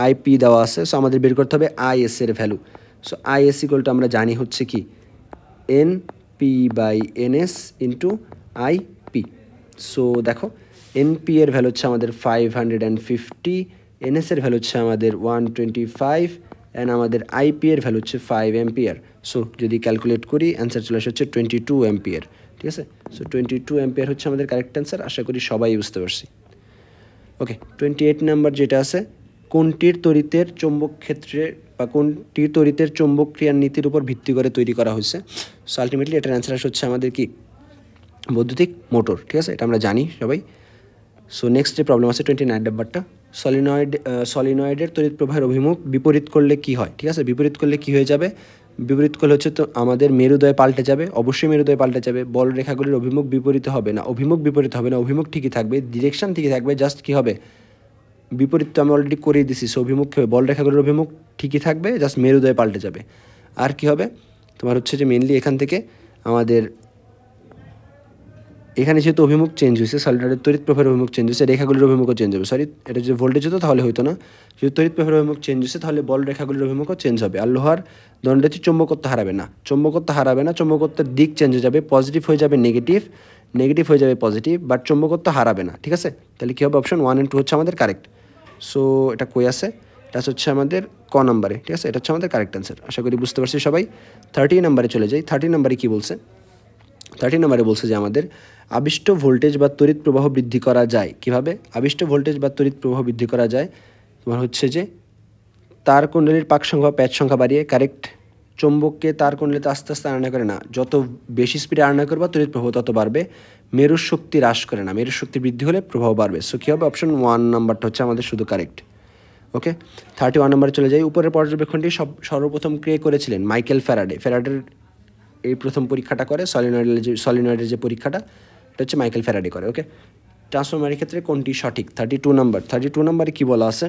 [SPEAKER 1] আইপি দেওয়া আছে, সো আমাদের বের করতে হবে আইএস এর ভ্যালু। সো আইএস ইকুয়ালটা আমরা জানি হচ্ছে কি N P by NS into IP. So দেখো এনপি এর ভ্যালু হচ্ছে আমাদের 550, এনএস এর ভ্যালু হচ্ছে আমাদের 125, অ্যান্ড আমাদের আইপি এর ভ্যালু হচ্ছে 5 অ্যাম্পিয়ার। সো যদি ক্যালকুলেট করি অ্যান্সার চলে আসে হচ্ছে 22 অ্যাম্পিয়ার, ঠিক আছে। সো 22 অ্যাম্পিয়ার হচ্ছে আমাদের কারেক্ট অ্যান্সার। আশা করি সবাই বুঝতে পারছি। ওকে, 28 নাম্বার যেটা আছে, কোনটির তড়িতের চৌম্বক ক্ষেত্রে বা কোনটির তড়িতের চৌম্বক ক্রিয়ার নীতির উপর ভিত্তি করে তৈরি করা হয়েছে। সো আলটিমেটলি এটার অ্যান্সার হচ্ছে আমাদের কি বৈদ্যুতিক মোটর, ঠিক আছে, এটা আমরা জানি সবাই। সো নেক্সট যে প্রবলেম আছে 29 নাম্বারটা, সলিনয়েডের তড়িৎ প্রবাহের অভিমুখ বিপরীত করলে কি হয়, ঠিক আছে। বিপরীত করলে কি হয়ে যাবে, বিপরীত করলে হচ্ছে তো আমাদের মেরুদয় পাল্টে যাবে, অবশ্যই মেরুদয় পাল্টে যাবে। বল রেখাগুলির অভিমুখ বিপরীত হবে না, অভিমুখ ঠিকই থাকবে, ডিরেকশন ঠিকই থাকবে, জাস্ট কি হবে বিপরীত তো আমি অলরেডি করেই দিছি, সো অভিমুখ হবে, বল রেখাগুলোর অভিমুখ ঠিকই থাকবে, জাস্ট মেরুদয় পাল্টে যাবে। আর কি হবে তোমার হচ্ছে যে মেনলি এখান থেকে আমাদের এখানে যেহেতু অভিমুখ চেঞ্জ হয়েছে, সলিনয়েডের তড়িৎ প্রবাহের অভিমুখ চেঞ্জ হয়েছে, রেখাগুলির অভিমুখও চেঞ্জ হবে। সরি, এটা যদি ভোল্টেজ হতো তাহলে হতো না, যেহেতু তড়িৎ প্রবাহের অভিমুখ চেঞ্জ হয়েছে তাহলে বল রেখাগুলির অভিমুখও চেঞ্জ হবে। আর লোহার দণ্ডটি চুম্বকত্ব হারাবে না, চুম্বকত্বের দিক চেঞ্জ হয়ে যাবে, পজিটিভ হয়ে যাবে নেগেটিভ, নেগেটিভ হয়ে যাবে পজিটিভ, বাট চুম্বকত্ব হারাবে না। ঠিক আছে, তাহলে কী হবে, অপশন 1 and 2 হচ্ছে আমাদের কারেক্ট। সো এটা কই আছে, এটা হচ্ছে আমাদের ক নাম্বারে। ঠিক আছে, এটা হচ্ছে আমাদের কারেক্ট অ্যান্সার। আশা করি বুঝতে পারছি সবাই। 30 নাম্বারে চলে যাই। 30 নাম্বারে কী বলছে, 30 নম্বরে বলছে যে আমাদের আবিষ্ট ভোল্টেজ বা তড়িৎ প্রবাহ বৃদ্ধি করা যায়। কিভাবে আবিষ্ট ভোল্টেজ বা তড়িৎ প্রবাহ বৃদ্ধি করা যায়, তোমার হচ্ছে যে তার কুণ্ডলীর পাক সংখ্যা প্যাচ সংখ্যা বাড়িয়ে। কারেক্ট। চৌম্বককে তার কুণ্ডলীতে আস্তে আস্তে আনয়ন করে না, যত বেশি স্পিডে আনয়ন করবে তড়িৎ প্রবাহ তত বাড়বে। মেরুর শক্তি হ্রাস করে না, মেরুর শক্তি বৃদ্ধি হলে প্রবাহ বাড়বে। সো কী হবে, অপশন 1 নাম্বারটা হচ্ছে আমাদের শুধু কারেক্ট। ওকে, 31 নম্বরে চলে যাই। উপরের পর্যবেক্ষণটি সর্বপ্রথম কে করেছিলেন, মাইকেল ফ্যারাডে। ফ্যারাডের এই প্রথম পরীক্ষাটা করে সলিনয়েডের যে পরীক্ষাটা, এটা হচ্ছে মাইকেল ফ্যারাডে করে। ওকে, ট্রান্সফরমারের ক্ষেত্রে কোনটি সঠিক। 32 নম্বরে কী বলা আছে,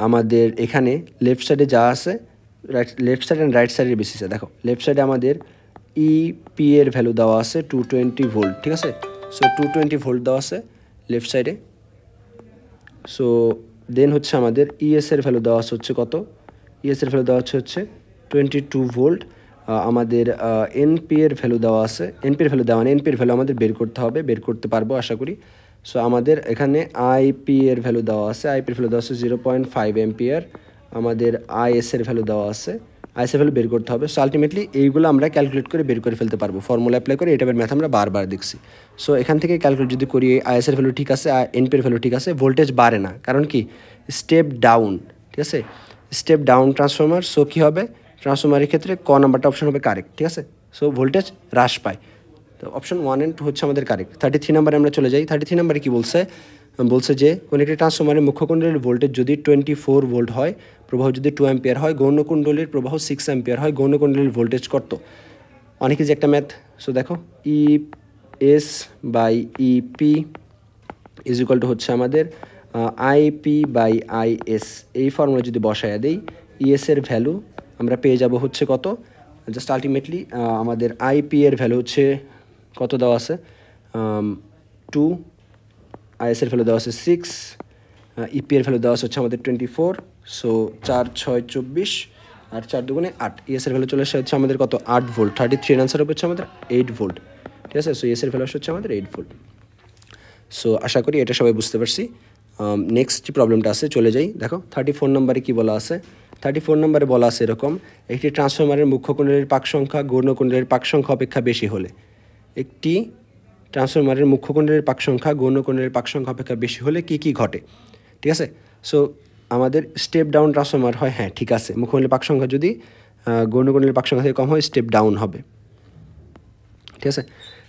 [SPEAKER 1] আমাদের এখানে লেফট সাইডে যা আছে, লেফট সাইড অ্যান্ড রাইট সাইডের বেসিসে দেখো, লেফট সাইডে আমাদের ইপি এর ভ্যালু দেওয়া আছে 220 ভোল্ট। ঠিক আছে, সো 220 ভোল্ট দেওয়া আছে লেফট সাইডে। সো দেন হচ্ছে আমাদের ইএস এর ভ্যালু দেওয়া আছে হচ্ছে কত, ইএস এর ভ্যালু দেওয়া হচ্ছে 22 ভোল্ট। আমাদের এনপি এর ভ্যালু দেওয়া আছে, এনপির ভ্যালু দেওয়া নেই, এনপির ভ্যালু আমাদের বের করতে হবে, বের করতে পারবো আশা করি। সো আমাদের এখানে আইপি এর ভ্যালু দেওয়া আছে, আইপির ভ্যালু দেওয়া আছে 0.5 এম্পিয়ার। আমাদের আইএস এর ভ্যালু দেওয়া আছে, আইএস এর ভ্যালু বের করতে হবে। সো আলটিমেটলি এইগুলো আমরা ক্যালকুলেট করে বের করে ফেলতে পারবো, ফর্মুলা অ্যাপ্লাই করে। এটা ম্যাথ আমরা বারবার দেখছি। সো এখান থেকে ক্যালকুলেট যদি করি, আইএস এর ভ্যালু ঠিক আছে, এনপির ভ্যালু ঠিক আছে, ভোল্টেজ বাড়ে না, কারণ কি স্টেপ ডাউন। ঠিক আছে, স্টেপ ডাউন ট্রান্সফরমার। সো কী হবে, ট্রান্সফরমারের ক্ষেত্রে ক নাম্বারটা অপশন হবে কারেক্ট। ঠিক আছে, সো ভোল্টেজ হ্রাস পায়, তো অপশন 1 and 2 হচ্ছে আমাদের কারেক্ট। 33 নাম্বারে আমরা চলে যাই। 33 নাম্বারে কী বলছে, বলছে যে কোনো একটি ট্রান্সফরমারের মুখ্য কুণ্ডলীর ভোল্টেজ যদি 24 ভোল্ট হয়, প্রবাহ যদি 2 অ্যাম্পিয়ার হয়, গৌণ কুণ্ডলীর প্রবাহ 6 অ্যাম্পিয়ার হয়, গৌণ কুণ্ডলীর ভোল্টেজ কত। অনেক যে একটা ম্যাথ। সো দেখো, ES by EP is equal to হচ্ছে আমাদের আইপি বাই আইএস। এই ফর্মুলা যদি বসায়া দেই, ইএস এর ভ্যালু আমরা পেয়ে যাব হচ্ছে কত, জাস্ট আলটিমেটলি আমাদের আইপি এর ভ্যালু হচ্ছে কত দেওয়া আছে 2, আইএস এর ভ্যালু দেওয়া আছে 6, ইপি এর ভ্যালু দেওয়া আছে হচ্ছে আমাদের 24। সো 4 6 24 আর 4 2 8। ইএস এর ভ্যালু চলে আসে হচ্ছে আমাদের কত, 8 ভোল্ট। 33 এর আনসার হচ্ছে আমাদের 8 ভোল্ট। ঠিক আছে, সো ইএস এর ভ্যালু হচ্ছে আমাদের 8 ভোল্ট। সো আশা করি এটা সবাই বুঝতে পারছি। নেক্সট যে প্রবলেমটা আছে চলে যাই। দেখো 34 নম্বরে কী বলা আছে, 34 নম্বরে বলা আছে এরকম, একটি ট্রান্সফরমারের মুখ্য কুণ্ডলীর পাক সংখ্যা গৌণ কুণ্ডলীর পাক সংখ্যা অপেক্ষা বেশি হলে। একটি ট্রান্সফরমারের মুখ্য কুণ্ডলীর পাক সংখ্যা গৌণ কুণ্ডলীর পাক সংখ্যা অপেক্ষা বেশি হলে কী কী ঘটে। ঠিক আছে, সো আমাদের স্টেপ ডাউন ট্রান্সফরমার হয়, হ্যাঁ ঠিক আছে, মুখ্য কুণ্ডলীর পাক সংখ্যা যদি গৌণ কুণ্ডলীর পাক সংখ্যা থেকে কম হয়, স্টেপ ডাউন হবে। ঠিক আছে,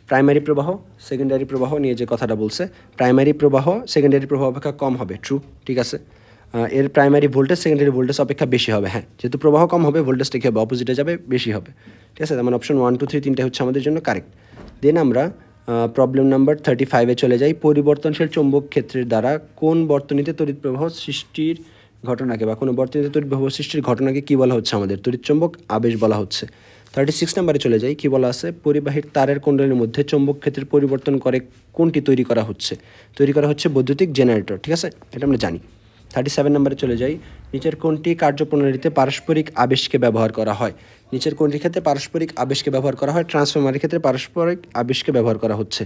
[SPEAKER 1] প্রাইমারি প্রবাহ সেকেন্ডারি প্রবাহ নিয়ে যে কথাটা বলছে, প্রাইমারি প্রবাহ সেকেন্ডারি প্রবাহ অপেক্ষা কম হবে, ট্রু। ঠিক আছে, এর প্রাইমারি ভোল্টেজ সেকেন্ডারি ভোল্টেজ অপেক্ষা বেশি হবে, হ্যাঁ, যেহেতু প্রবাহ কম হবে ভোল্টেজটা কী হবে, অপোজিটে যাবে, বেশি হবে। ঠিক আছে, মানে অপশন 1 2 3 তিনটে হচ্ছে আমাদের জন্য কারেক্ট। দেন আমরা প্রবলেম নাম্বার 35-এ চলে যাই। পরিবর্তনশীল চৌম্বক ক্ষেত্রের দ্বারা কোন বর্তনীতে তড়িৎ প্রবাহ সৃষ্টির ঘটনাকে বা কোনো বর্তনীতে তড়িৎ প্রবাহ সৃষ্টির ঘটনাকে কী বলা হচ্ছে, আমাদের তড়িৎ চৌম্বক আবেশ বলা হচ্ছে। 36 নম্বরে চলে যাই। কী বলা আছে, পরিবাহীর তারের কুণ্ডলীর মধ্যে চৌম্বক ক্ষেত্রের পরিবর্তন করে কোনটি তৈরি করা হচ্ছে, বৈদ্যুতিক জেনারেটর। ঠিক আছে, এটা আমরা জানি। 37 নম্বরে চলে যাই। নিচের কোনটি কার্যপ্রণালীতে পারস্পরিক আবেশকে ব্যবহার করা হয়, নিচের কোনটির ক্ষেত্রে পারস্পরিক আবেশকে ব্যবহার করা হয়, ট্রান্সফরমারের ক্ষেত্রে পারস্পরিক আবেশকে ব্যবহার করা হচ্ছে।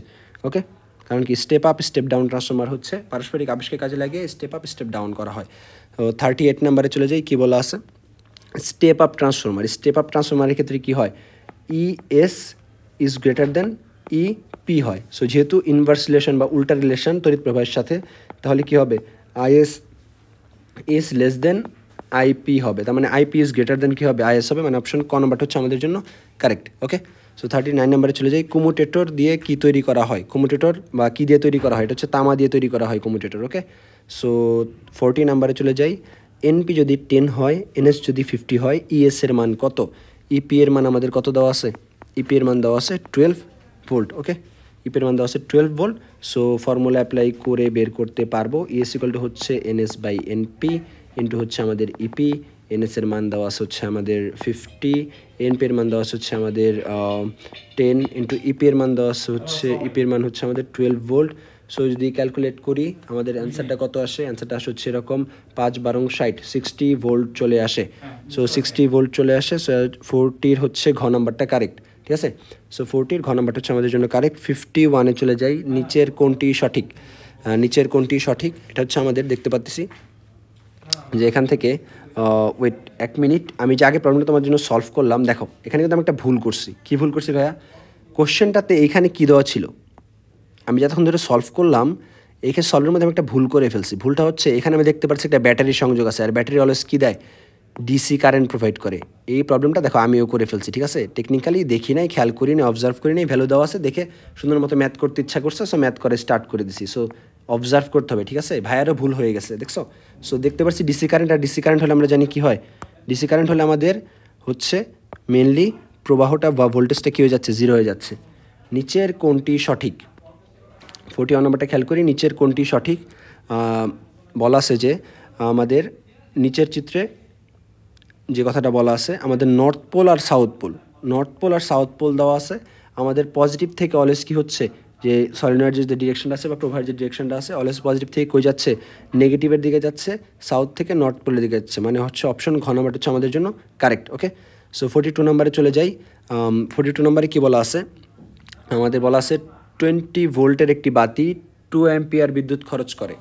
[SPEAKER 1] ওকে, কারণ কি step up step down transformer হচ্ছে, পারস্পরিক আবেশকে কাজে লাগিয়ে স্টেপ আপ স্টেপ ডাউন করা হয়। তো 38 নম্বরে চলে যাই। কী বলা আছে, step up transformer, step up ট্রান্সফরমারের ক্ষেত্রে কী হয়, ES is greater than EP হয়। সো যেহেতু ইনভার্স রিলেশন বা উল্টা রিলেশন তড়িৎ প্রবাহের সাথে, তাহলে কী হবে, IS is less than IP হবে, তার মানে আইপি ইজ গ্রেটার দেন কী হবে, আইএস হবে, মানে অপশন ক নম্বরটা হচ্ছে আমাদের জন্য কারেক্ট। ওকে, সো 39 নম্বরে চলে যাই। কম্যুটেটর দিয়ে কী তৈরি করা হয়, কম্যুটেটর বা কী দিয়ে তৈরি করা হয়, এটা হচ্ছে তামা দিয়ে তৈরি করা হয় কম্যুটেটর। ওকে, সো 40 নম্বরে চলে যাই। এনপি যদি 10 হয়, এনএস যদি 50 হয়, ইএস এর মান কত, ইপি এর মান আমাদের কত দেওয়া আছে, ইপি এর মান দেওয়া আছে 12 ভোল্ট। ওকে, ইপির মান দেওয়া আছে 12 ভোল্ট। সো ফর্মুলা অ্যাপ্লাই করে বের করতে পারবো ইএস ইকুয়াল টু হচ্ছে এনএস বাই এনপি ইন্টু হচ্ছে আমাদের ইপি। এনএসের মান দেওয়া আছে হচ্ছে আমাদের 50, এনপির মান দেওয়া আছে হচ্ছে আমাদের 10 ইন্টু ইপির মান দেওয়া আছে হচ্ছে ইপির মান হচ্ছে আমাদের 12 ভোল্ট। সো যদি ক্যালকুলেট করি আমাদের অ্যান্সারটা কত আসে, অ্যান্সারটা আসে হচ্ছে এরকম 5 12 60, 60 ভোল্ট চলে আসে। সো 60 ভোল্ট চলে আসে। সো 40 হচ্ছে ঘ নাম্বারটা কারেক্ট, ঠিক আছে। সো 40 ঘ নাম্বারটা হচ্ছে আমাদের জন্য কারেক্ট। 51-এ চলে যাই, নিচের কোনটি সঠিক? নিচের কোনটি সঠিক এটা হচ্ছে আমাদের দেখতে পাচ্ছি যে এখান থেকে ওয়েট 1 মিনিট, আমি যে আগে প্রবলেমটা তোমার জন্য সলভ করলাম, দেখো এখানে কিন্তু আমি একটা ভুল করছি। কী ভুল করছি ভাইয়া? কোশ্চেনটাতে এইখানে কী দেওয়া ছিল, আমি যতক্ষণ ধরে সলভ করলাম এইখানে সলভের মধ্যে আমি একটা ভুল করে ফেলছি। ভুলটা হচ্ছে এখানে আমি দেখতে পাচ্ছি একটা ব্যাটারির সংযোগ আছে, আর ব্যাটারি অলওয়েজ কী দেয়? ডিসি কারেন্ট প্রোভাইড করে। এই প্রবলেমটা দেখো আমিও করে ফেলছি, ঠিক আছে। টেকনিক্যালি দেখি নাই, খেয়াল করি নাই, অবজার্ভ করি নাই, ভ্যালু দেওয়া আছে দেখে সুন্দর মতো ম্যাথ করতে ইচ্ছা করছে, সো ম্যাথ করে স্টার্ট করে দিছি। সো অবজার্ভ করতে হবে, ঠিক আছে। ভাইয়ারও ভুল হয়ে গেছে, দেখছো। সো দেখতে পাচ্ছি ডিসি কারেন্ট, আর ডিসি কারেন্ট হলে আমরা জানি কী হয়। ডিসি কারেন্ট হলে আমাদের হচ্ছে মেনলি প্রবাহটা বা ভোল্টেজটা কী হয়ে যাচ্ছে? 0 হয়ে যাচ্ছে। নিচের কোনটি সঠিক? 41 নম্বরটা খেয়াল করি, নিচের কোনটি সঠিক বলা আছে যে আমাদের নিচের চিত্রে যে কথাটা বলা আছে আমাদের নর্থ পোল আর সাউথ পোল, নর্থ পোল আর সাউথ পোল দেওয়া আছে। আমাদের পজিটিভ থেকে অলওয়েজ কী হচ্ছে যে সলিনয়েডের যে ডিরেকশনটা আছে বা প্রোভাইডের যে ডিরেকশনটা আছে অলওয়েজ পজিটিভ থেকে কই যাচ্ছে? নেগেটিভের দিকে যাচ্ছে, সাউথ থেকে নর্থ পোলের দিকে যাচ্ছে, মানে হচ্ছে অপশন ঘ নাম্বারটা হচ্ছে আমাদের জন্য কারেক্ট। ওকে, সো 42 নম্বরে চলে যাই। 42 নম্বরে কী বলা আছে? আমাদের বলা আছে 20 ভোল্টের একটি বাতি 2 অ্যাম্পিয়ার বিদ্যুৎ খরচ করে।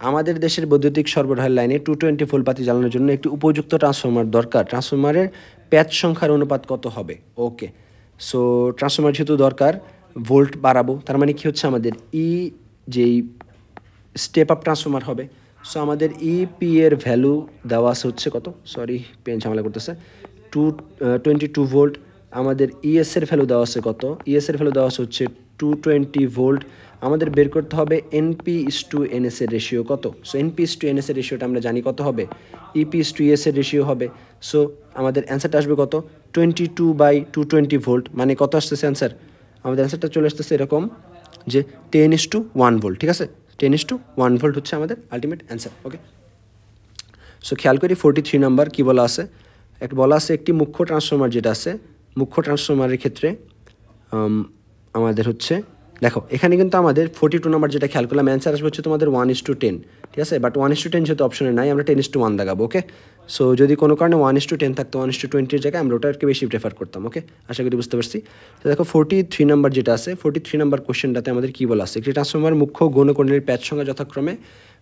[SPEAKER 1] আমাদের দেশের বৈদ্যুতিক সরবরাহের লাইনে 220 ভোল্ট বাতি জ্বালানোর জন্য একটি উপযুক্ত ট্রান্সফরমার দরকার। ট্রান্সফরমারের প্যাচ সংখ্যার অনুপাত কত হবে? ওকে, সো ট্রান্সফরমার যেহেতু দরকার, ভোল্ট বাড়াবো, তার মানে কি হচ্ছে আমাদের যেই স্টেপ আপ ট্রান্সফরমার হবে। সো আমাদের ইপি এর ভ্যালু দেওয়া আছে হচ্ছে কত? সরি, পেন ঝামেলা করতেছে। 22 ভোল্ট। আমাদের ইএস এর ভ্যালু দেওয়া আছে কত? ইএস এর ভ্যালু দেওয়া আছে হচ্ছে 220 ভোল্ট। আমাদের বের করতে হবে NP/NS এর রেশিও কত। সো NP/NS এর রেশিওটা আমরা জানি কত হবে, EP/ES এর রেশিও হবে। সো আমাদের অ্যান্সারটা আসবে কত? 22/220 ভোল্ট, মানে কত আসতেছে অ্যান্সার? আমাদের অ্যান্সারটা চলে আসতেছে এরকম যে 10:1 ভোল্ট, ঠিক আছে। 10:1 ভোল্ট হচ্ছে আমাদের আলটিমেট অ্যান্সার। ওকে, সো খেয়াল করি 43 নাম্বার কী বলা আছে। বলা আছে একটি মুখ্য ট্রান্সফরমার যেটা আছে, মুখ্য ট্রান্সফরমারের ক্ষেত্রে আমাদের হচ্ছে দেখো এখানে কিন্তু আমাদের 42 নাম্বার যেটা খেয়াল করলাম অ্যান্সার আসবে হচ্ছে তোমাদের 1:10, ঠিক আছে। বাট 1:10 যেহেতু অপশনে নাই, আমরা 10:1 দেখাবো। ওকে, সো যদি কোনো কারণে 1:10 থাকতো 1:20 জায়গায় আমরা ওটাকে বেশি প্রেফার করতাম। ওকে, আশা করি বুঝতে পারছি। তো দেখো 43 নাম্বার যেটা আছে, 43 নাম্বার কোশ্চেনটাতে আমাদের কী বলা আছে? একটি ট্রান্সফরমার মুখ্য গৌণকুণ্ডলীর প্যাচ সংখ্যা যথাক্রমে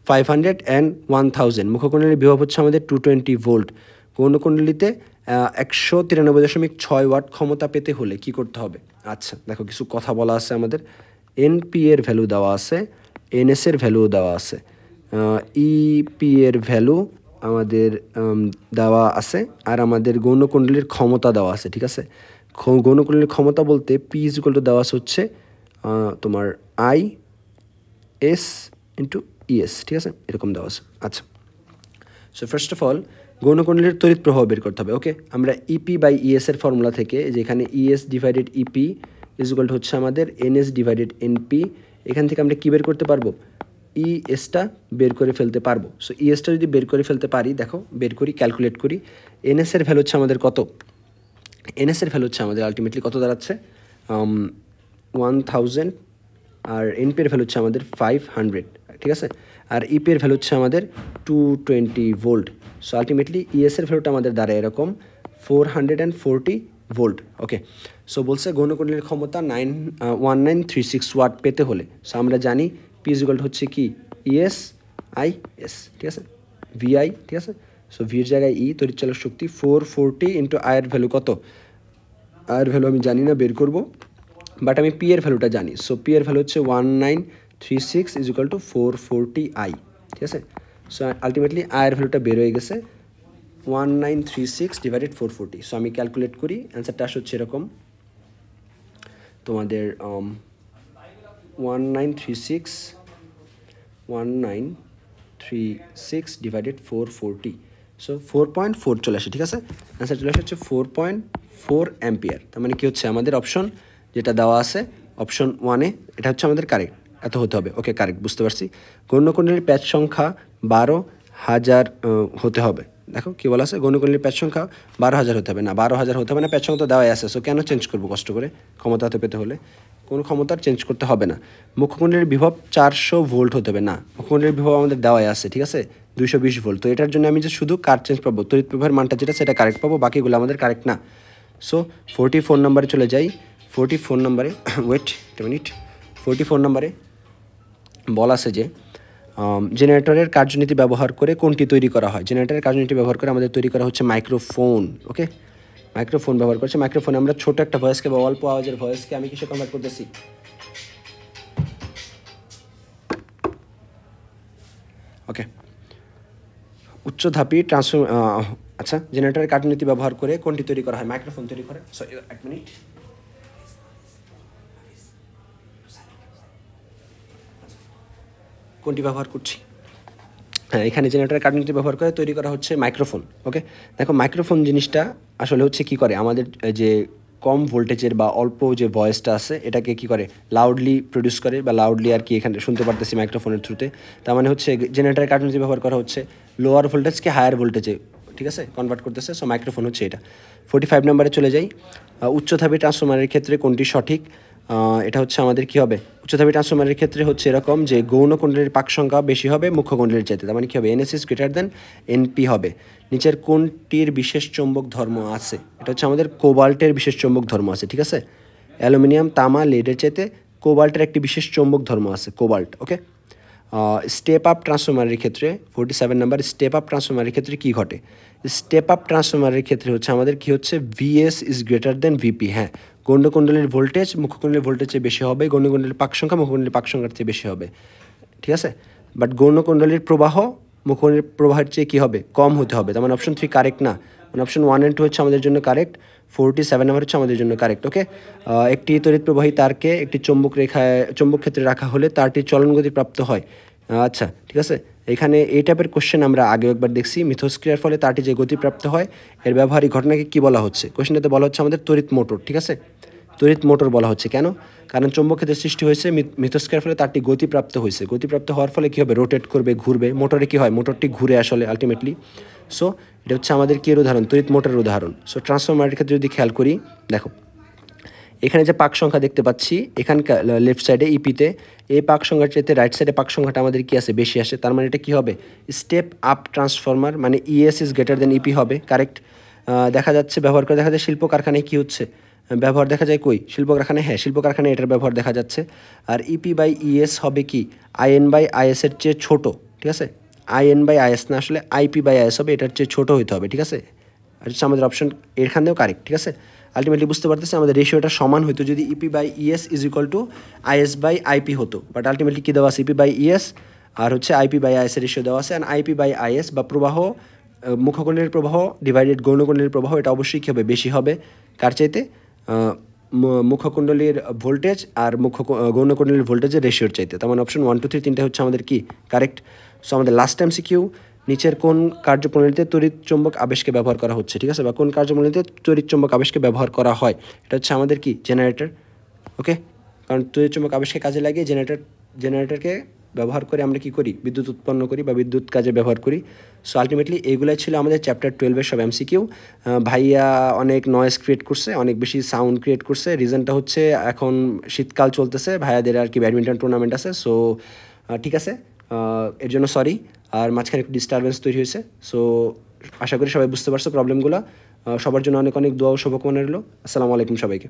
[SPEAKER 1] 500 and 1000। মুখ্য কুণ্ডলীর বিভব হচ্ছে আমাদের 220 ভোল্ট। গৌণকুণ্ডলীতে 193.6 ওয়াট ক্ষমতা পেতে হলে কি করতে হবে? আচ্ছা দেখো কিছু কথা বলা আছে আমাদের। এনপি এর ভ্যালু দেওয়া আছে, এনএস এর ভ্যালু দেওয়া আছে, ইপি এর ভ্যালু আমাদের দেওয়া আছে, আর আমাদের গৌণকুণ্ডলীর ক্ষমতা দেওয়া আছে, ঠিক আছে। গৌণকুণ্ডলীর ক্ষমতা বলতে পি ইজ ইকুয়াল টু দেওয়া আছে হচ্ছে তোমার আই এস ইন্টু ইএস, ঠিক আছে, এরকম দেওয়া আছে। আচ্ছা, সো ফার্স্ট অফ অল গৌণকুণ্ডলীর তড়িৎ প্রবাহ বের করতে হবে। ওকে, আমরা EP/ES এর ফর্মুলা থেকে যেখানে ES divided EP is equal to হচ্ছে আমাদের NS ডিভাইডেড NP, এখান থেকে আমরা কী বের করতে পারবো? ESটা বের করে ফেলতে পারবো। সো ESটা যদি বের করে ফেলতে পারি, দেখো বের করি, ক্যালকুলেট করি। NS এর ভ্যালু হচ্ছে আমাদের কত? NS এর ভ্যালু হচ্ছে আমাদের আলটিমেটলি কত দাঁড়াচ্ছে? 1000, আর NP এর ভ্যালু হচ্ছে আমাদের 500, ঠিক আছে। আর EP এর ভ্যালু হচ্ছে আমাদের 220 ভোল্ট। সো আলটিমেটলি ES এর ভ্যালুটা আমাদের দাঁড়ায় এরকম 440 ভোল্ট। ওকে, সো বলছে গৌণকুণ্ডলীর ক্ষমতা 1936 ওয়াট পেতে হলে, সো আমরা জানি P ইজ ইকুয়াল টু হচ্ছে কি ES/IS, ঠিক আছে, VI, ঠিক আছে। সো ভির জায়গায় ই, তড়িৎচালক শক্তি 440 ইন্টু I এর ভ্যালু কত? I এর ভ্যালু আমি জানি না, বের করব, বাট আমি পি এর ভ্যালুটা জানি। সো পি এর ভ্যালু হচ্ছে 1936 ইজ ইকুয়াল টু 440I, ঠিক আছে। সো আলটিমেটলি আই এর ভ্যালুটা বের হয়ে গেছে 1936 ডিভাইডেড 440। সো আমি ক্যালকুলেট করি, অ্যান্সারটা আসে হচ্ছে এরকম তোমাদের 1936 ডিভাইডেড 440, সো 4.4 চলে আসে, ঠিক আছে। অ্যান্সার চলে আসে হচ্ছে 4.4 অ্যাম্পিয়ার। তার মানে কি হচ্ছে আমাদের অপশন যেটা দেওয়া আছে অপশন 1-এ এটা হচ্ছে আমাদের কারেক্ট, এত হতে হবে। ওকে, কারেক্ট, বুঝতে পারছি। গৌণকুণ্ডলীর প্যাচ সংখ্যা 12,000 হতে হবে। দেখো কী বলা আছে, গৌণকুণ্ডলীর প্যাচ সংখ্যা 12,000 হতে হবে না, 12,000 হতে হবে না, প্যাচ সংখ্যা তো দেওয়াই আছে। সো কেন চেঞ্জ করবো কষ্ট করে? ক্ষমতা হাতে পেতে হলে কোনো ক্ষমতার চেঞ্জ করতে হবে না। মুখ্যকুণ্ডলীর বিভব 400 ভোল্ট হতে হবে না, মুখ্যকুণ্ডলীর বিভব আমাদের দেওয়াই আছে, ঠিক আছে, 220 ভোল্ট। তো এটার জন্য আমি যে শুধু কার চেঞ্জ পাবো, তড়িৎ প্রবাহের মানটা যেটা সেটা কারেক্ট পাবো, বাকিগুলো আমাদের কারেক্ট না। সো 44 নম্বরে চলে যাই। 44 নম্বরে ওয়েট একটা মিনিট, 44 নম্বরে বলা আছে যে জেনারেটরের কার্যনীতি ব্যবহার করে কোনটি তৈরি করা হয়? জেনারেটরের কার্যনীতি ব্যবহার করে আমাদের তৈরি করা হচ্ছে মাইক্রোফোন। ওকে, মাইক্রোফোন ব্যবহার করছে। মাইক্রোফোনে আমরা ছোট একটা ভয়েসকে বা অল্প আওয়াজের ভয়েসকে আমি কিসে কনভার্ট করতেছি? ওকে, উচ্চধাপী আচ্ছা, জেনারেটরের কার্যনীতি ব্যবহার করে কোনটি তৈরি করা হয়? মাইক্রোফোন তৈরি করে। সরি, এক মিনিট, কোনটি ব্যবহার করছি? হ্যাঁ, এখানে জেনারেটরের কার্যনীতি ব্যবহার করে তৈরি করা হচ্ছে মাইক্রোফোন। ওকে, দেখো মাইক্রোফোন জিনিসটা আসলে হচ্ছে কি করে, আমাদের যে কম ভোল্টেজের বা অল্প যে ভয়েসটা আছে এটাকে কি করে লাউডলি প্রডিউস করে, বা লাউডলি আর কি এখানে শুনতে পারতেছি মাইক্রোফোনের থ্রুতে। তার মানে হচ্ছে জেনারেটরের কার্যনীতি ব্যবহার করা হচ্ছে লোয়ার ভোল্টেজকে হায়ার ভোল্টেজে, ঠিক আছে, কনভার্ট করতেছে। সো মাইক্রোফোন হচ্ছে এটা। 45 নম্বরে চলে যাই। উচ্চধাপী ট্রান্সফরমারের ক্ষেত্রে কোনটি সঠিক? এটা হচ্ছে আমাদের কি হবে, উচ্চধাপী ট্রান্সফরমারের ক্ষেত্রে হচ্ছে এরকম যে গৌণকুণ্ডলীর পাক সংখ্যা বেশি হবে মুখ্যকুণ্ডলীর চাইতে। তার মানে কী হবে, NS is greater then NP হবে। নিচের কোনটির বিশেষ চৌম্বক ধর্ম আছে? এটা হচ্ছে আমাদের কোবাল্টের বিশেষ চৌম্বক ধর্ম আছে, ঠিক আছে। অ্যালুমিনিয়াম, তামা, লেডের চাইতে কোবাল্টের একটি বিশেষ চৌম্বক ধর্ম আছে, কোবাল্ট। ওকে, স্টেপ আপ ট্রান্সফরমারের ক্ষেত্রে 47 নাম্বার, স্টেপ আপ ট্রান্সফরমারের ক্ষেত্রে কী ঘটে? স্টেপ আপ ট্রান্সফরমারের ক্ষেত্রে হচ্ছে আমাদের কী হচ্ছে, VS is greater then VP। হ্যাঁ, গৌণকুণ্ডলীর ভোল্টেজ মুখ্যকুণ্ডলীর ভোল্টেজের চেয়ে বেশি হবে, গৌণকুণ্ডলীর পাক সংখ্যা মুখ্যকুণ্ডলীর পাক সংখ্যার চেয়ে বেশি হবে, ঠিক আছে। বাট গৌণকুণ্ডলীর প্রবাহ মুখ্যকুণ্ডলীর প্রবাহের চেয়ে কী হবে, কম হতে হবে। তার মানে অপশন 3 কারেক্ট না, মানে অপশন 1 and 2 হচ্ছে আমাদের জন্য কারেক্ট। 47 নাম্বার হচ্ছে আমাদের জন্য কারেক্ট। ওকে, একটি তড়িৎ প্রবাহী তারকে একটি চৌম্বক ক্ষেত্রে রাখা হলে তারটি চলন গতি প্রাপ্ত হয়। আচ্ছা, ঠিক আছে, এখানে এই টাইপের কোশ্চেন আমরা আগে একবার দেখছি। মিথস্ক্রিয়ার ফলে তারটি যে গতিপ্রাপ্ত হয় এর ব্যবহারিক ঘটনাকে কী বলা হচ্ছে? কোশ্চেনটাতে বলা হচ্ছে আমাদের তড়িৎ মোটর, ঠিক আছে, তড়িৎ মোটর বলা হচ্ছে। কেন? কারণ চৌম্বক ক্ষেত্রের সৃষ্টি হয়েছে, মিথস্ক্রিয়ার ফলে তারটি গতিপ্রাপ্ত হয়েছে, গতিপ্রাপ্ত হওয়ার ফলে কী হবে, রোটেট করবে, ঘুরবে। মোটরে কী হয়, মোটরটি ঘুরে আসলে আলটিমেটলি। সো এটা হচ্ছে আমাদের কী উদাহরণ, তড়িৎ মোটরের উদাহরণ। সো ট্রান্সফরমারের ক্ষেত্রে যদি খেয়াল করি, দেখো এখানে যে পাক সংখ্যা দেখতে পাচ্ছি এখানকার লেফট সাইডে ইপিতে, এই পাক সংখ্যার চাইতে রাইট সাইডে পাক সংখ্যাটা আমাদের কি আছে, বেশি আসে। তার মানে এটা কী হবে, স্টেপ আপ ট্রান্সফরমার, মানে ES is greater then EP হবে, কারেক্ট। দেখা যাচ্ছে ব্যবহার করে দেখা যায় শিল্প কারখানায় কী হচ্ছে, ব্যবহার দেখা যায় কই, শিল্প কারখানায়। হ্যাঁ, শিল্প কারখানায় এটার ব্যবহার দেখা যাচ্ছে। আর EP/ES হবে কি, IN/IS এর চেয়ে ছোটো, ঠিক আছে। IN/IS না, আসলে IP/IS হবে, এটার চেয়ে ছোটো হইতে হবে, ঠিক আছে। আর হচ্ছে আমাদের অপশন এখানেও কারেক্ট, ঠিক আছে। আলটিমেটলি বুঝতে পারতেছি আমাদের রেশিওটা সমান হতো যদি EP/ES is equal two IS/IP হতো। বাট আলটিমেটলি কী দেওয়া আছে, EP/ES আর হচ্ছে IP/IS এর রেশিও দেওয়া আছে। অ্যান্ড IP/IS বা প্রবাহ, মুখ্যকুণ্ডলীর প্রবাহ ডিভাইডেড গৌণকুণ্ডলীর প্রবাহ, এটা অবশ্যই কী হবে, বেশি হবে। কার চাইতে? মুখ্যকুণ্ডলীর ভোল্টেজ আর গৌণকুণ্ডলীর ভোল্টেজের রেশিওর চাইতে। তার মানে অপশন 1, 2, 3 তিনটে হচ্ছে আমাদের কি কারেক্ট। সো আমাদের লাস্ট টাইম সিকিউ, নিচের কোন কার্যপ্রণালীতে তড়িৎ চৌম্বক আবেশকে ব্যবহার করা হচ্ছে, ঠিক আছে, বা কোন কার্যপ্রণালীতে তড়িৎ চৌম্বক আবেশকে ব্যবহার করা হয়? এটা হচ্ছে আমাদের কি জেনারেটর। ওকে, কারণ তড়িৎ চৌম্বক আবেশকে কাজে লাগিয়ে জেনারেটরকে ব্যবহার করে আমরা কি করি, বিদ্যুৎ উৎপন্ন করি বা বিদ্যুৎ কাজে ব্যবহার করি। সো আলটিমেটলি এইগুলাই ছিল আমাদের চ্যাপ্টার 12-এর সব MCQ। ভাইয়া অনেক নয়েজ ক্রিয়েট করছে, অনেক বেশি সাউন্ড ক্রিয়েট করছে। রিজনটা হচ্ছে এখন শীতকাল চলতেছে, ভাইয়াদের আর কি ব্যাডমিন্টন টুর্নামেন্ট আছে। সো ঠিক আছে, এর জন্য সরি। আর মাঝখানে একটু ডিস্টারবেন্স তৈরি হয়েছে। সো আশা করি সবাই বুঝতে পারছো প্রবলেমগুলো। সবার জন্য অনেক অনেক দোয়া ও শুভকামনা রইল। আসসালামু আলাইকুম সবাইকে।